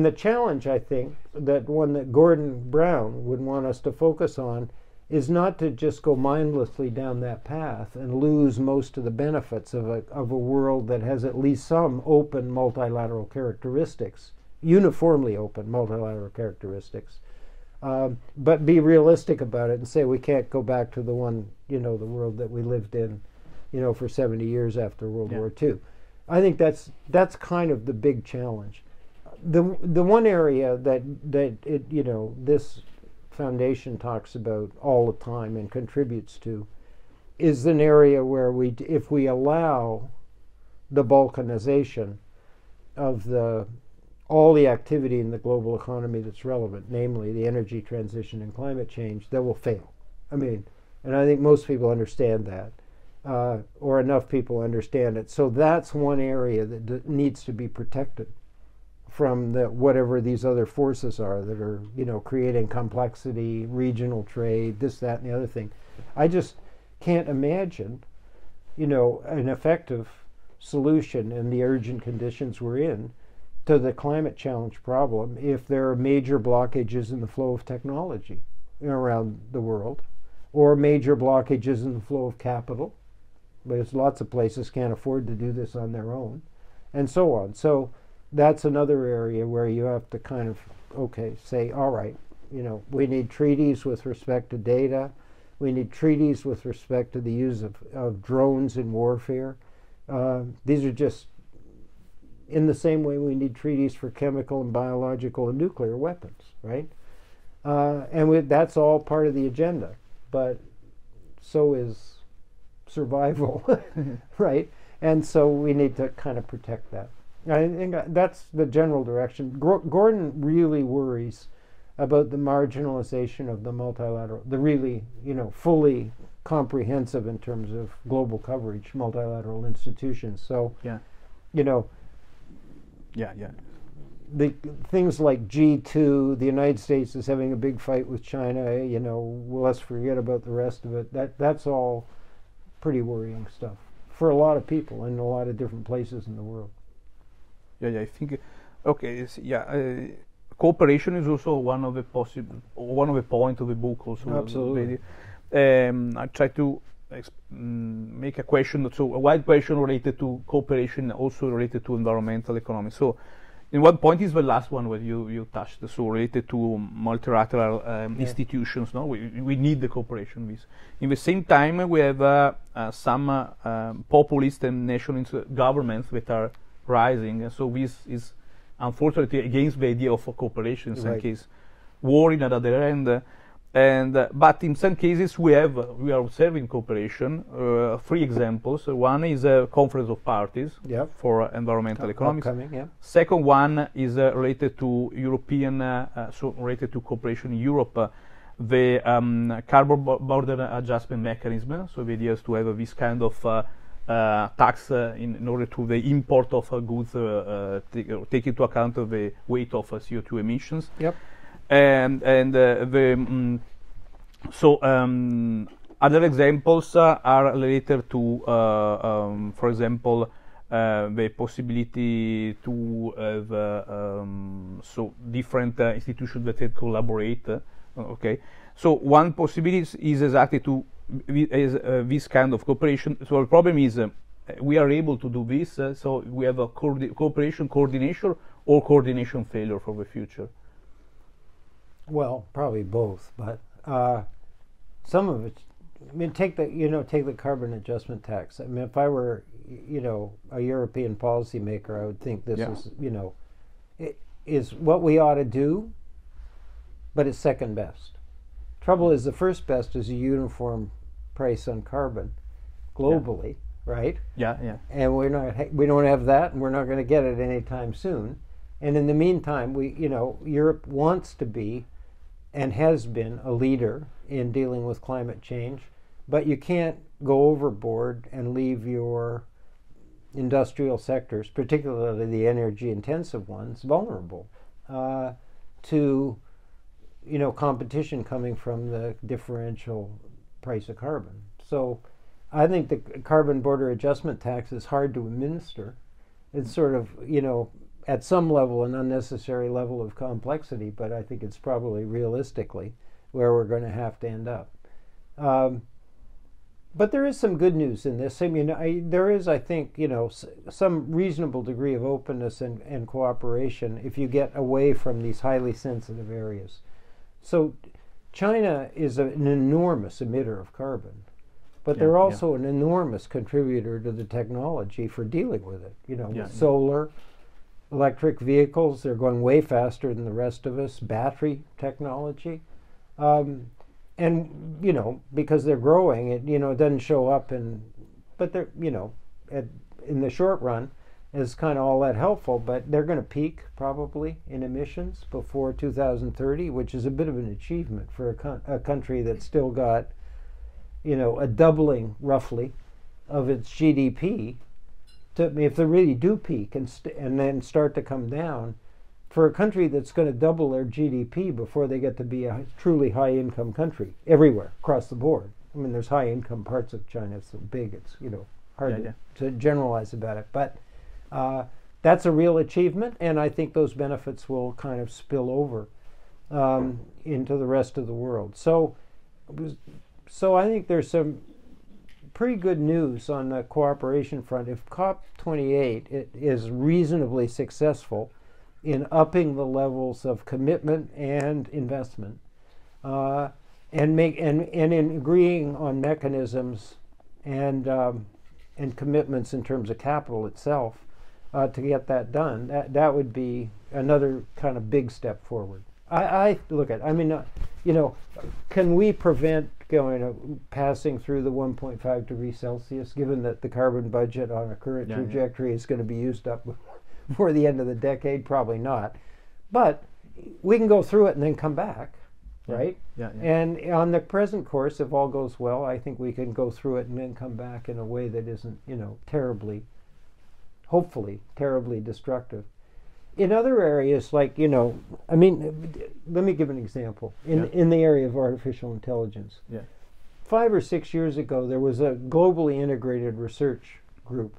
the challenge, I think, that Gordon Brown would want us to focus on is not to just go mindlessly down that path and lose most of the benefits of a world that has at least some open multilateral characteristics, uniformly open multilateral characteristics, but be realistic about it and say we can't go back to the one, you know, the world that we lived in for 70 years after World War II. I think that's kind of the big challenge. The one area that this foundation talks about all the time and contributes to is an area where if we allow the balkanization of all the activity in the global economy that's relevant, namely the energy transition and climate change, that will fail. I mean, and I think most people understand that, or enough people understand it. So that's one area that needs to be protected from whatever these other forces are that are, creating complexity, regional trade, this, that, and the other thing. I just can't imagine, an effective solution in the urgent conditions we're in to the climate challenge problem if there are major blockages in the flow of technology around the world, or major blockages in the flow of capital, because lots of places can't afford to do this on their own, and so on. So that's another area where you have to kind of, say, all right, we need treaties with respect to data, we need treaties with respect to the use of drones in warfare. These are just, in the same way we need treaties for chemical and biological and nuclear weapons, right? And that's all part of the agenda, but so is survival, right? And so we need to kind of protect that. I think that's the general direction. Gordon really worries about the marginalization of the multilateral, the really, fully comprehensive in terms of global coverage, multilateral institutions. So, the things like G2, the United States is having a big fight with China, let's forget about the rest of it. That's all pretty worrying stuff for a lot of people in a lot of different places in the world. I think, cooperation is also one of the points of the book also. Absolutely. I try to make a question, so a wide question related to cooperation, also related to environmental economy. So, in one point is the last one where you touched, so related to multilateral institutions. No, we need the cooperation with. In the same time, we have some populist and nationalist governments that are rising, and so this is unfortunately against the idea of cooperation in some cases. War in another end. But in some cases we are observing cooperation. 3 examples. One is a conference of parties for environmental economics. Second one is related to European, so related to cooperation in Europe, the carbon border adjustment mechanism. So the idea is to have this kind of tax in order to the import of goods, take into account of the weight of CO2 emissions. Other examples are related to, for example, the possibility to have so different institutions that can collaborate. So one possibility is exactly to this kind of cooperation. So the problem is we are able to do this. So we have a cooperation coordination or coordination failure for the future. Well, probably both, but some of it. I mean, take the carbon adjustment tax. I mean, if I were, a European policymaker, I would think this is, it is what we ought to do, but it's second best. Trouble is, the first best is a uniform price on carbon globally, right? And we don't have that, and we're not going to get it anytime soon. And in the meantime, Europe wants to be and has been a leader in dealing with climate change, but you can't go overboard and leave your industrial sectors, particularly the energy-intensive ones, vulnerable to competition coming from the differential price of carbon. So I think the carbon border adjustment tax is hard to administer. It's sort of, at some level, an unnecessary level of complexity, but I think it's probably realistically where we're going to have to end up. But there is some good news in this. I mean, there is, I think, some reasonable degree of openness and cooperation if you get away from these highly sensitive areas. So China is an enormous emitter of carbon, but they're also an enormous contributor to the technology for dealing with it. You know, with solar, electric vehicles, they're going way faster than the rest of us, battery technology. And, you know, because they're growing, it, you know, it doesn't show up but they're, you know, in the short run, is kind of all that helpful, but they're going to peak probably in emissions before 2030, which is a bit of an achievement for a country that's still got, you know, a doubling roughly of its GDP. If they really do peak and then start to come down, for a country that's going to double their GDP before they get to be a truly high-income country everywhere across the board. I mean, there's high-income parts of China. It's so big, it's, you know, hard to generalize about it. But that's a real achievement, and I think those benefits will kind of spill over into the rest of the world. So I think there's some pretty good news on the cooperation front. If COP28 is reasonably successful in upping the levels of commitment and investment, and in agreeing on mechanisms and commitments in terms of capital itself to get that done, that would be another kind of big step forward. I look at, I mean, you know, can we prevent passing through the 1.5 degrees Celsius, given that the carbon budget on a current trajectory is going to be used up before the end of the decade? Probably not. But we can go through it and then come back, right? And on the present course, if all goes well, I think we can go through it and then come back in a way that isn't, you know, hopefully terribly destructive. In other areas, like, you know, I mean, let me give an example. In the area of artificial intelligence. 5 or 6 years ago, there was a globally integrated research group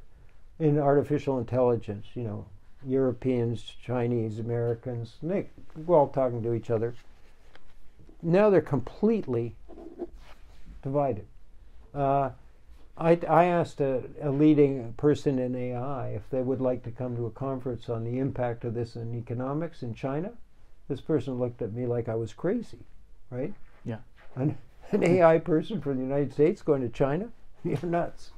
in artificial intelligence, you know, Europeans, Chinese, Americans, they were all talking to each other. Now they're completely divided. I asked a leading person in AI if they would like to come to a conference on the impact of this in economics in China. This person looked at me like I was crazy, right? An AI person from the United States going to China? You're nuts.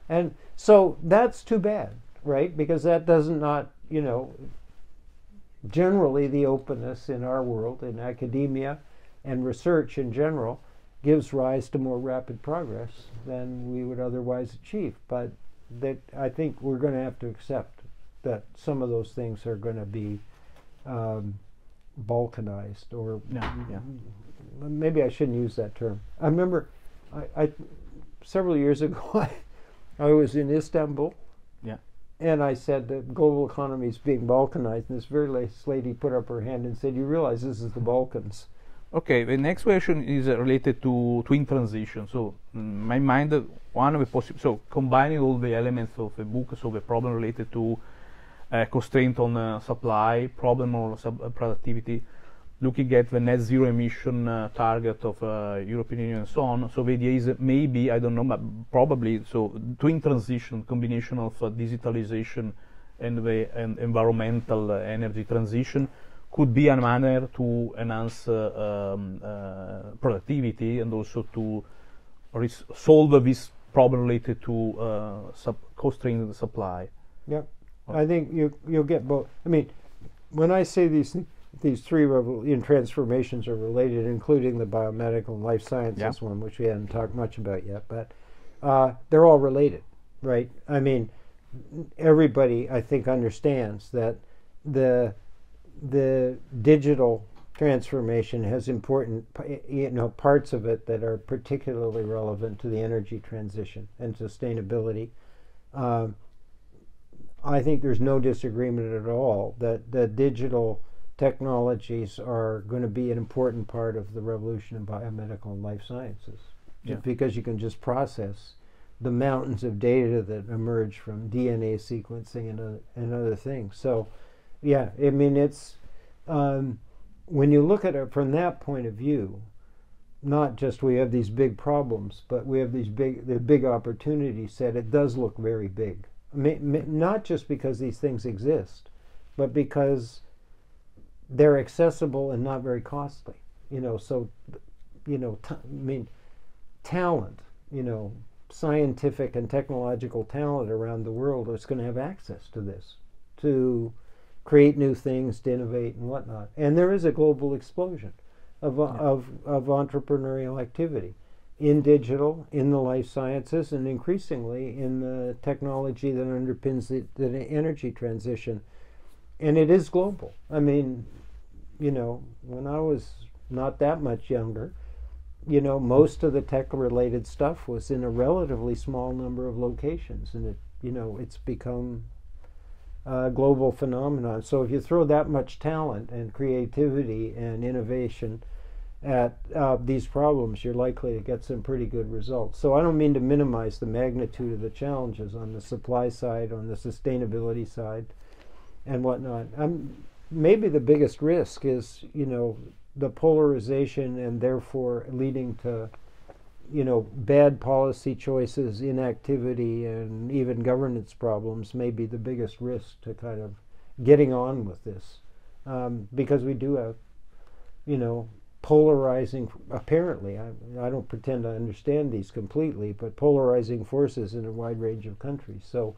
And so that's too bad, right? Because that does not, you know, generally the openness in our world, in academia and research in general, gives rise to more rapid progress than we would otherwise achieve. But that, I think we're going to have to accept that some of those things are going to be balkanized, or maybe I shouldn't use that term. I remember several years ago I was in Istanbul, and I said that global economy is being balkanized, and this very nice lady put up her hand and said, "You realize this is the Balkans?" Okay, the next question is related to twin transition. So, my mind, one of the possible, so combining all the elements of the book, so the problem related to constraint on supply, problem on productivity, looking at the net zero emission target of European Union and so on. So the idea is that maybe, I don't know, but probably, so twin transition, combination of digitalization and the environmental energy transition could be a manner to enhance productivity and also to solve this problem related to constrained supply. I think you'll get both. I mean, when I say these three transformations are related, including the biomedical and life sciences one, which we haven't talked much about yet, but they're all related, right? I mean, everybody, I think, understands that the digital transformation has important, you know, parts of it that are particularly relevant to the energy transition and sustainability. I think there's no disagreement at all that the digital technologies are going to be an important part of the revolution in biomedical and life sciences, because you can just process the mountains of data that emerge from DNA sequencing and other things. So, I mean, it's when you look at it from that point of view, not just we have these big problems, but we have the big opportunity set. It does look very big. Not just because these things exist, but because they're accessible and not very costly. You know, so, you know, I mean, talent you know, scientific and technological talent around the world that's going to have access to this, to create new things, to innovate and whatnot. And there is a global explosion of entrepreneurial activity in digital, in the life sciences, and increasingly in the technology that underpins the energy transition. And it is global. I mean, you know, when I was not that much younger, you know, most of the tech-related stuff was in a relatively small number of locations, and it, you know, it's become a global phenomenon. So if you throw that much talent and creativity and innovation at these problems, you're likely to get some pretty good results. So I don't mean to minimize the magnitude of the challenges on the supply side, on the sustainability side, and whatnot. Maybe the biggest risk is, you know, the polarization and therefore leading to, you know, bad policy choices, inactivity, and even governance problems may be the biggest risk to kind of getting on with this. Because we do have, you know, polarizing, apparently, I don't pretend to understand these completely, but polarizing forces in a wide range of countries. So,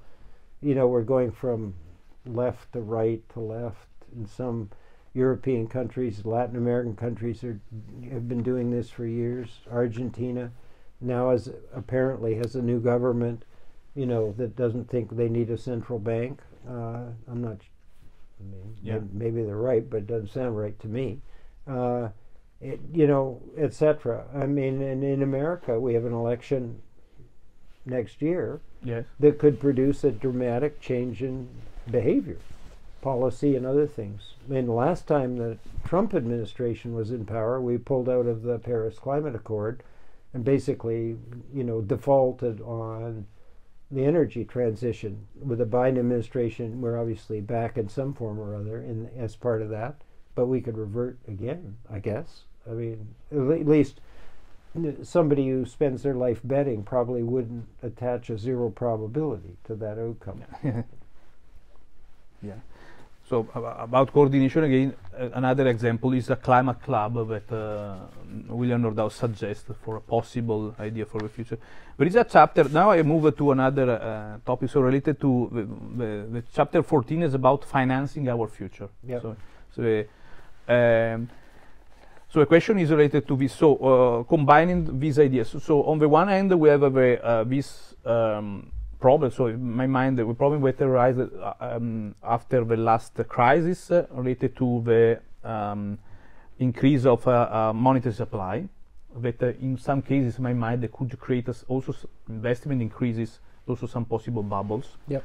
you know, we're going from left to right to left. In some European countries, Latin American countries have been doing this for years. Argentina now apparently has a new government, you know, that doesn't think they need a central bank. I'm not, I mean, yeah. maybe they're right, but it doesn't sound right to me. You know, etc. I mean, and in America, we have an election next year Yes. that could produce a dramatic change in behavior, policy, and other things. I mean, the last time the Trump administration was in power, we pulled out of the Paris Climate Accord and basically, you know, defaulted on the energy transition. With the Biden administration, we're obviously back in some form or other as part of that, but we could revert again, I guess. I mean, at least somebody who spends their life betting probably wouldn't attach a zero probability to that outcome. Yeah. So about coordination again, another example is a climate club that William Nordau suggests for a possible idea for the future. There is a chapter, now I move to another topic, so related to the chapter 14 is about financing our future. Yep. So the question is related to this, so combining these ideas. So on the one hand, we have this problem, so in my mind, the problem that arose after the last crisis related to the increase of monetary supply, that in some cases, in my mind, they could create also investment increases, also some possible bubbles. Yep.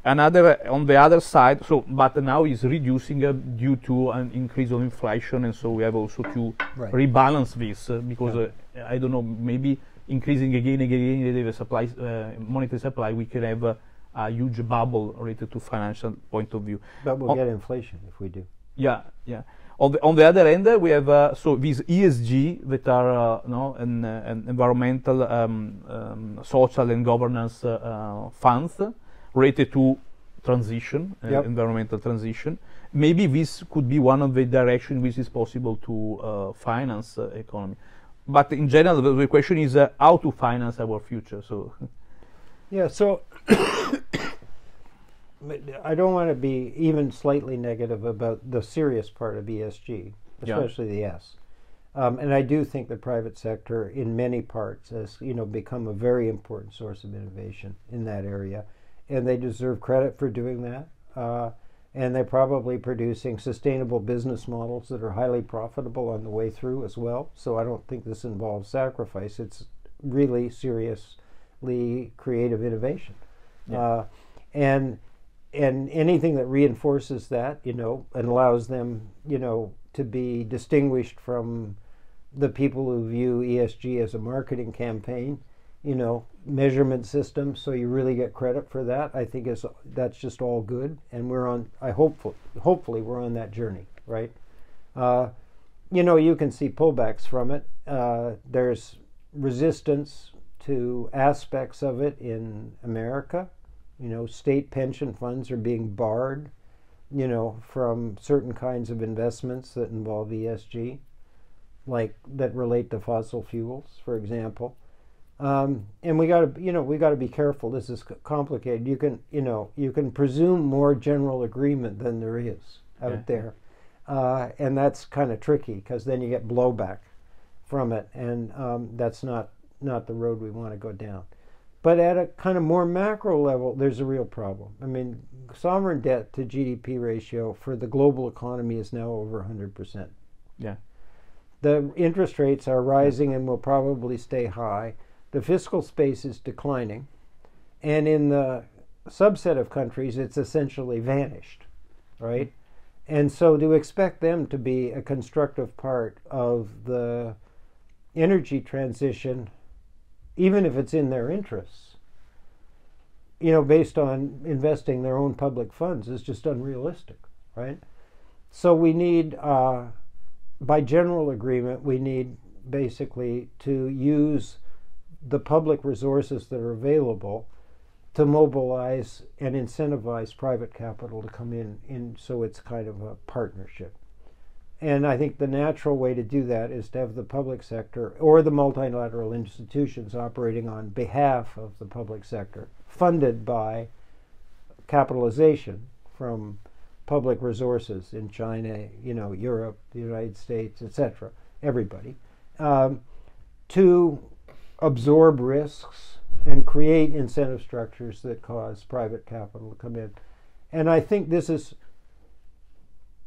Another, on the other side, so but now is reducing due to an increase of inflation, and so we have also to rebalance this because I don't know, maybe increasing again the supply, monetary supply, we can have a huge bubble related to financial point of view. But we'll get inflation if we do. Yeah, yeah. On the other end, we have so these ESG that are an environmental, social, and governance funds related to transition, environmental transition. Maybe this could be one of the directions which is possible to finance economy. But in general, the question is how to finance our future. So, yeah. So I don't want to be even slightly negative about the serious part of ESG, especially the S. And I do think the private sector, in many parts, has become a very important source of innovation in that area, and they deserve credit for doing that. And they're probably producing sustainable business models that are highly profitable on the way through as well. So I don't think this involves sacrifice. It's really seriously creative innovation. Yeah. And anything that reinforces that, and allows them, to be distinguished from the people who view ESG as a marketing campaign, measurement system, so you really get credit for that. I think that's just all good, and we're on. Hopefully we're on that journey, right? You can see pullbacks from it. There's resistance to aspects of it in America. State pension funds are being barred, from certain kinds of investments that involve ESG, like that relate to fossil fuels, for example. And we got to be careful. This is complicated. You can presume more general agreement than there is out there, and that's kind of tricky because then you get blowback from it, and that's not the road we want to go down. But at a kind of more macro level, there's a real problem. I mean, sovereign debt to GDP ratio for the global economy is now over 100%. Yeah. The interest rates are rising and will probably stay high. The fiscal space is declining. And in the subset of countries, it's essentially vanished, right? And so to expect them to be a constructive part of the energy transition, even if it's in their interests, based on investing their own public funds, is just unrealistic, right? So we need, by general agreement, we need basically to use the public resources that are available to mobilize and incentivize private capital to come in so it's kind of a partnership. And I think the natural way to do that is to have the public sector or the multilateral institutions operating on behalf of the public sector, funded by capitalization from public resources in China, Europe, the United States, etc., everybody, to absorb risks and create incentive structures that cause private capital to come in. And I think this is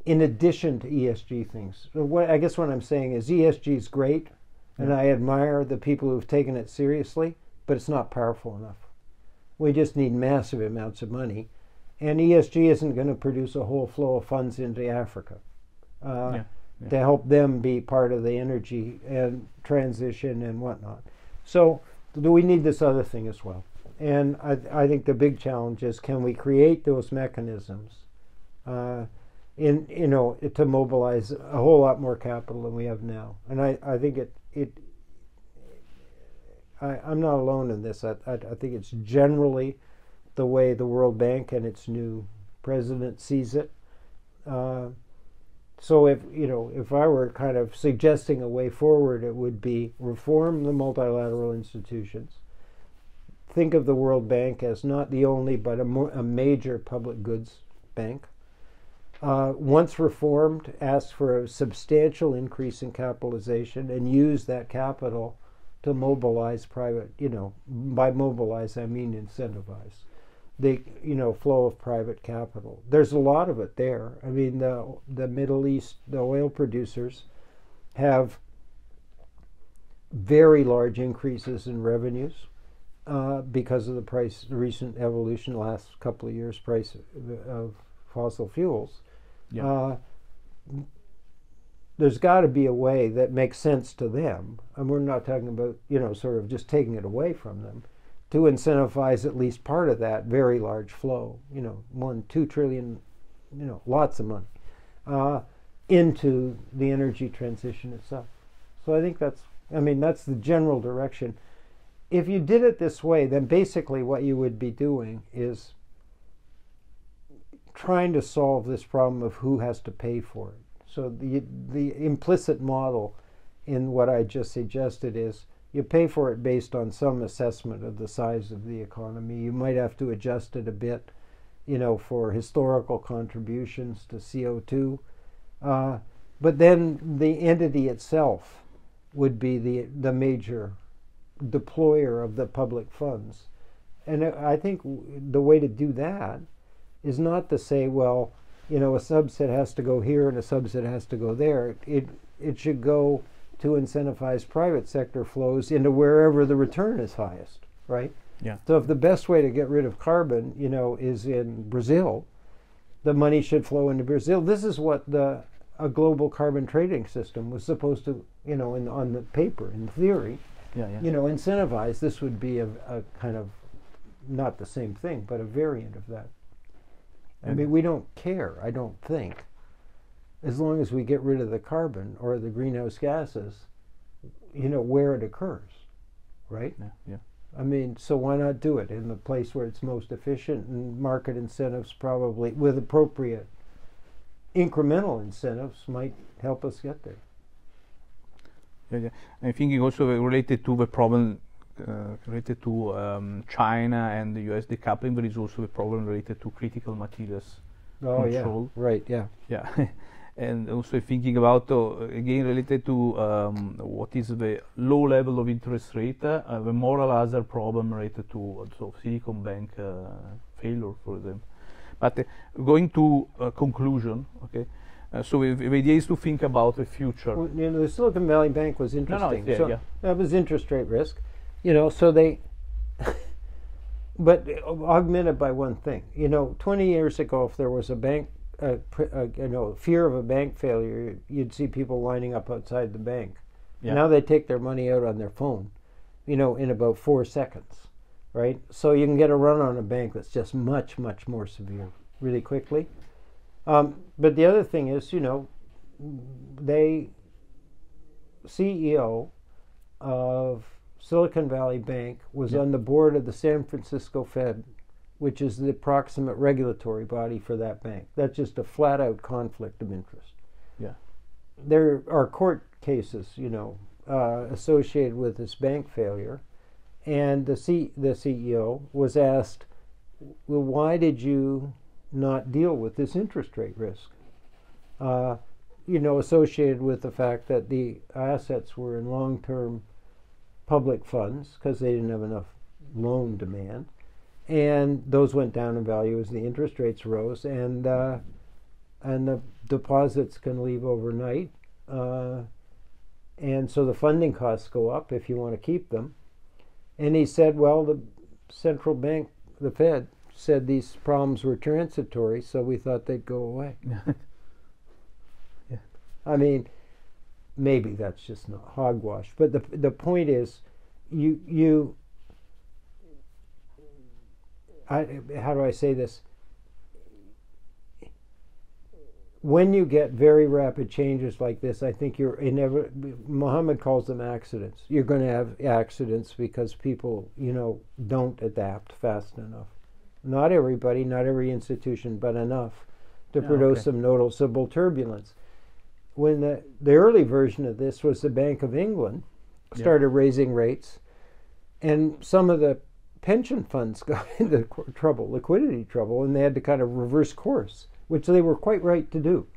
in addition to ESG things. So I guess what I'm saying is ESG is great, and I admire the people who've taken it seriously, but it's not powerful enough. We just need massive amounts of money, and ESG isn't going to produce a whole flow of funds into Africa to help them be part of the energy and transition and whatnot. So we need this other thing as well. And I think the big challenge is, can we create those mechanisms to mobilize a whole lot more capital than we have now? And I think I'm not alone in this. I think it's generally the way the World Bank and its new president sees it. So if I were kind of suggesting a way forward, it would be reform the multilateral institutions. Think of the World Bank as not the only, but a major public goods bank. Once reformed, ask for a substantial increase in capitalization and use that capital to mobilize private, by mobilize I mean incentivize the flow of private capital. There's a lot of it there. I mean, the Middle East, the oil producers have very large increases in revenues because of the recent evolution, last couple of years, price of fossil fuels. Yeah. There's got to be a way that makes sense to them, and we're not talking about sort of just taking it away from them, to incentivize at least part of that very large flow, 1-2 trillion, lots of money, into the energy transition itself. So I think that's the general direction. If you did it this way, then basically what you would be doing is trying to solve this problem of who has to pay for it. So the implicit model in what I just suggested is you pay for it based on some assessment of the size of the economy. You might have to adjust it a bit, for historical contributions to CO2. But then the entity itself would be the major deployer of the public funds. And I think the way to do that is not to say, well, a subset has to go here and a subset has to go there. It should go to incentivize private sector flows into wherever the return is highest, right? Yeah. So if the best way to get rid of carbon, is in Brazil, the money should flow into Brazil. This is what a global carbon trading system was supposed to, on the paper, in theory, incentivize. This would be a kind of, not the same thing, but a variant of that. I mean, we don't care, I don't think, as long as we get rid of the carbon or the greenhouse gases, where it occurs, right? Yeah. I mean, so why not do it in the place where it's most efficient, and market incentives probably, with appropriate incremental incentives, might help us get there. Yeah. I'm thinking also related to the problem related to China and the US decoupling, there is also a problem related to critical materials control. Yeah, right, yeah. Yeah, and also thinking about, again, related to what is the low level of interest rate, the moral hazard problem related to Silicon Bank failure, for example. But going to conclusion, okay, so the idea is to think about the future. Well, you know, the Silicon Valley Bank was interesting. Yeah, so yeah. That was interest rate risk, you know, so they, but augmented by one thing. You know, 20 years ago, if there was a bank, you know, fear of a bank failure, you'd see people lining up outside the bank. Yeah. Now they take their money out on their phone, you know, in about 4 seconds, right? So you can get a run on a bank that's just much, much more severe really quickly. But the other thing is, you know, CEO of Silicon Valley Bank was on the board of the San Francisco Fed, which is the approximate regulatory body for that bank. That's just a flat-out conflict of interest. Yeah. There are court cases, you know, associated with this bank failure, and the CEO was asked, well, why did you not deal with this interest rate risk? You know, associated with the fact that the assets were in long-term public funds because they didn't have enough loan demand, and those went down in value as the interest rates rose, and the deposits can leave overnight, and so the funding costs go up if you want to keep them. And he said, well, the central bank, the Fed, said these problems were transitory, so we thought they'd go away. Yeah. I mean, maybe that's just not hogwash, but the point is, how do I say this? When you get very rapid changes like this, I think you're Muhammad calls them accidents. You're going to have accidents because people, you know, don't adapt fast enough. Not everybody, not every institution, but enough to produce some noticeable turbulence. When the early version of this was the Bank of England started raising rates, and some of the pension funds got into trouble, liquidity trouble, and they had to kind of reverse course, which they were quite right to do,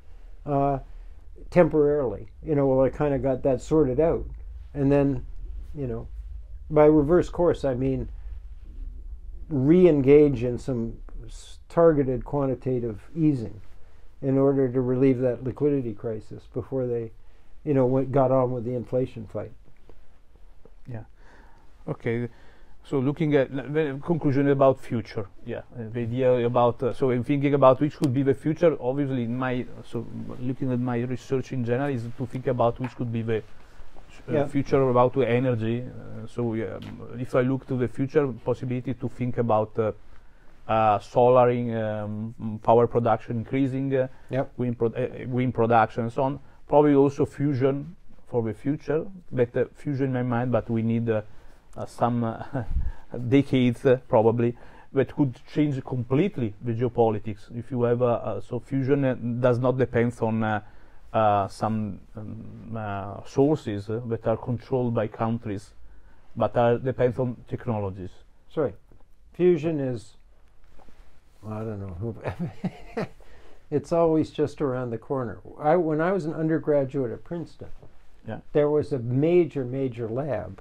temporarily. You know, well, I kind of got that sorted out. And then, you know, by reverse course, I mean re-engage in some targeted quantitative easing in order to relieve that liquidity crisis before they, you know, got on with the inflation fight. Yeah. Okay. So looking at the conclusion about future, the idea about so in thinking about which could be the future, obviously looking at my research in general is to think about which could be the future about the energy. If I look to the future, possibility to think about solaring, power production increasing, wind production and so on. Probably also fusion for the future. But fusion in my mind, but we need some decades probably that could change completely the geopolitics. If you have so fusion does not depend on some sources that are controlled by countries, but depends on technologies. Sorry, fusion is, I don't know who. It's always just around the corner. When I was an undergraduate at Princeton, there was a major lab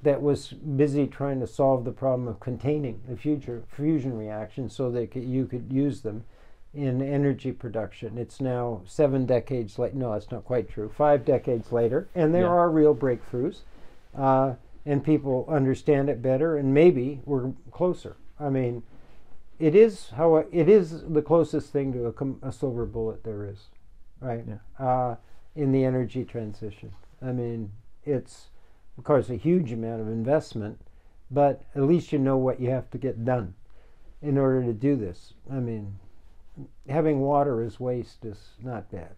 that was busy trying to solve the problem of containing the future fusion reactions so that you could use them in energy production. It's now 7 decades later. No, that's not quite true. 5 decades later, and there are real breakthroughs, and people understand it better, and maybe we're closer. I mean, it is the closest thing to a silver bullet there is, right? In the energy transition. I mean, it's of course a huge amount of investment, but at least you know what you have to get done in order to do this. I mean, having water as waste is not bad.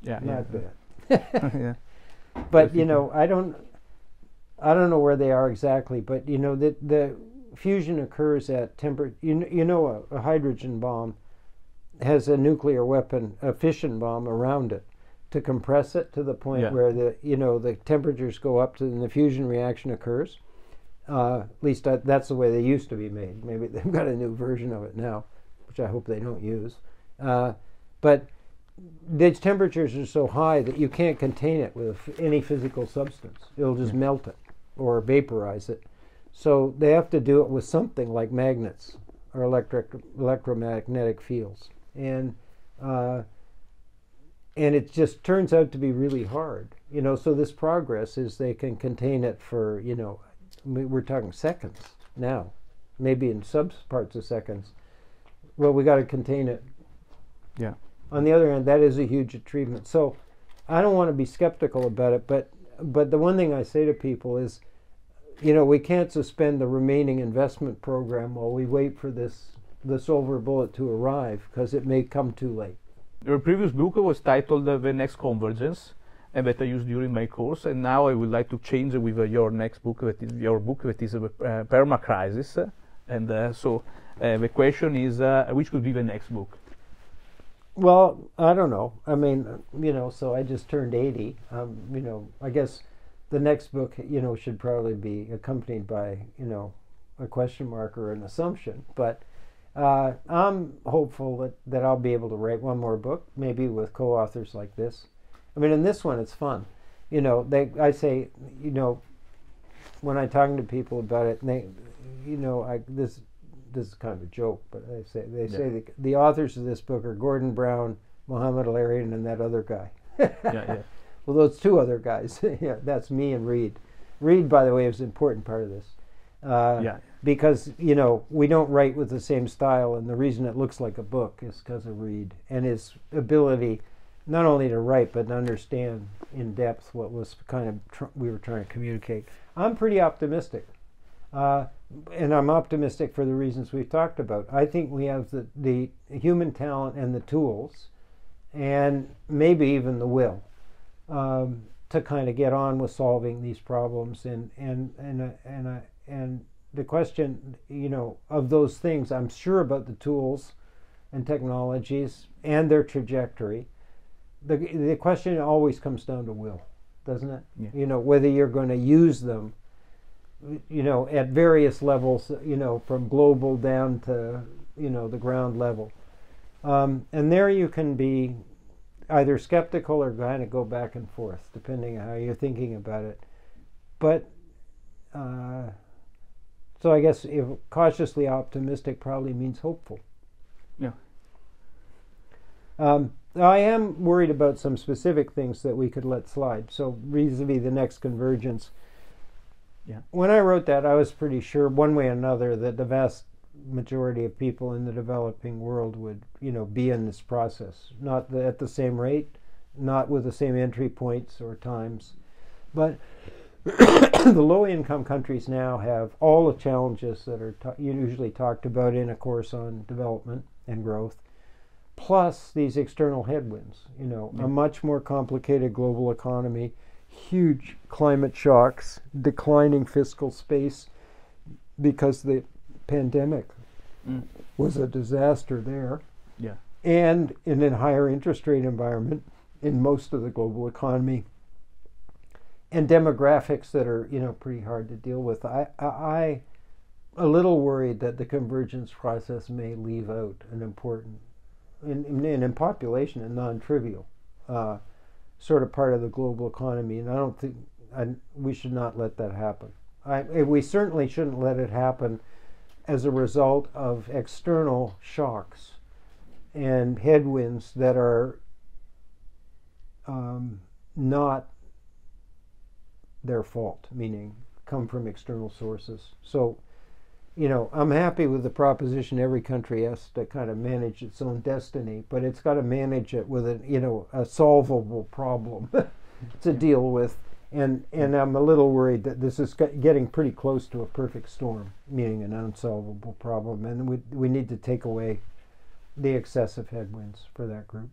Not bad. But you know, I don't know where they are exactly, but you know the fusion occurs at temperature. You know, a hydrogen bomb has a nuclear weapon, a fission bomb around it to compress it to the point where the temperatures go up and the fusion reaction occurs. At least that's the way they used to be made. Maybe they've got a new version of it now, which I hope they don't use. But the temperatures are so high that you can't contain it with any physical substance. It'll just melt it or vaporize it. So they have to do it with something like magnets or electromagnetic fields. And it just turns out to be really hard. So this progress is they can contain it for, we're talking seconds now, maybe in sub-parts of seconds. Well, we got to contain it. Yeah. On the other hand, that is a huge achievement. So I don't want to be skeptical about it, but the one thing I say to people is, we can't suspend the remaining investment program while we wait for the silver bullet to arrive, because it may come too late. Your previous book was titled The Next Convergence, and that I used during my course, and now I would like to change it with your next book, that is your book that is Permacrisis. And so the question is, which could be the next book? Well, I don't know. I mean, so I just turned 80. I guess the next book, should probably be accompanied by, a question mark or an assumption. But I'm hopeful that I'll be able to write one more book, maybe with co-authors like this. I mean, in this one, it's fun. I say, when I'm talking to people about it, and they, this is kind of a joke, but they say the authors of this book are Gordon Brown, ℊ𝕖𝕚𝕚𝕚, and that other guy. Yeah. Well, those two other guys, that's me and Reed. Reed, by the way, is an important part of this. Because, we don't write with the same style, and the reason it looks like a book is because of Reed and his ability not only to write, but to understand in depth what was kind of we were trying to communicate. I'm pretty optimistic. And I'm optimistic for the reasons we've talked about. I think we have the human talent and the tools, and maybe even the will, to kind of get on with solving these problems. And the question, of those things, I'm sure about the tools and technologies and their trajectory. The question always comes down to will, doesn't it? Yeah. Whether you're going to use them, at various levels, from global down to, the ground level. And there you can be either skeptical or kind of go back and forth, depending on how you're thinking about it. But, so I guess if cautiously optimistic probably means hopeful. Yeah. I am worried about some specific things that we could let slide. So vis-a-vis the next convergence. Yeah. When I wrote that, I was pretty sure, one way or another, that the vast majority of people in the developing world would, be in this process. Not at the same rate, not with the same entry points or times. But the low-income countries now have all the challenges that are usually talked about in a course on development and growth, plus these external headwinds. A much more complicated global economy, huge climate shocks, declining fiscal space because the pandemic was a disaster there, and in a higher interest rate environment in most of the global economy, and demographics that are pretty hard to deal with. I a little worried that the convergence process may leave out an important, in population, a non-trivial sort of part of the global economy, and I don't think we should not let that happen. We certainly shouldn't let it happen as a result of external shocks and headwinds that are not their fault, meaning come from external sources. So, I'm happy with the proposition every country has to kind of manage its own destiny, but it's got to manage it with a solvable problem to deal with. And I'm a little worried that this is getting pretty close to a perfect storm, meaning an unsolvable problem, and we need to take away the excessive headwinds for that group.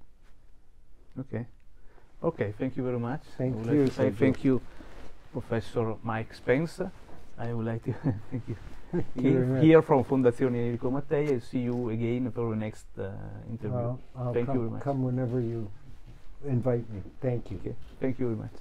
Okay, thank you very much. Thank I would you. like to say thank you, Professor Mike Spence. I would like to thank you. Here from Fondazione Eni Enrico Mattei. I'll see you again for the next interview. I'll thank you very much. come whenever you invite me. Thank you. Okay. Thank you very much.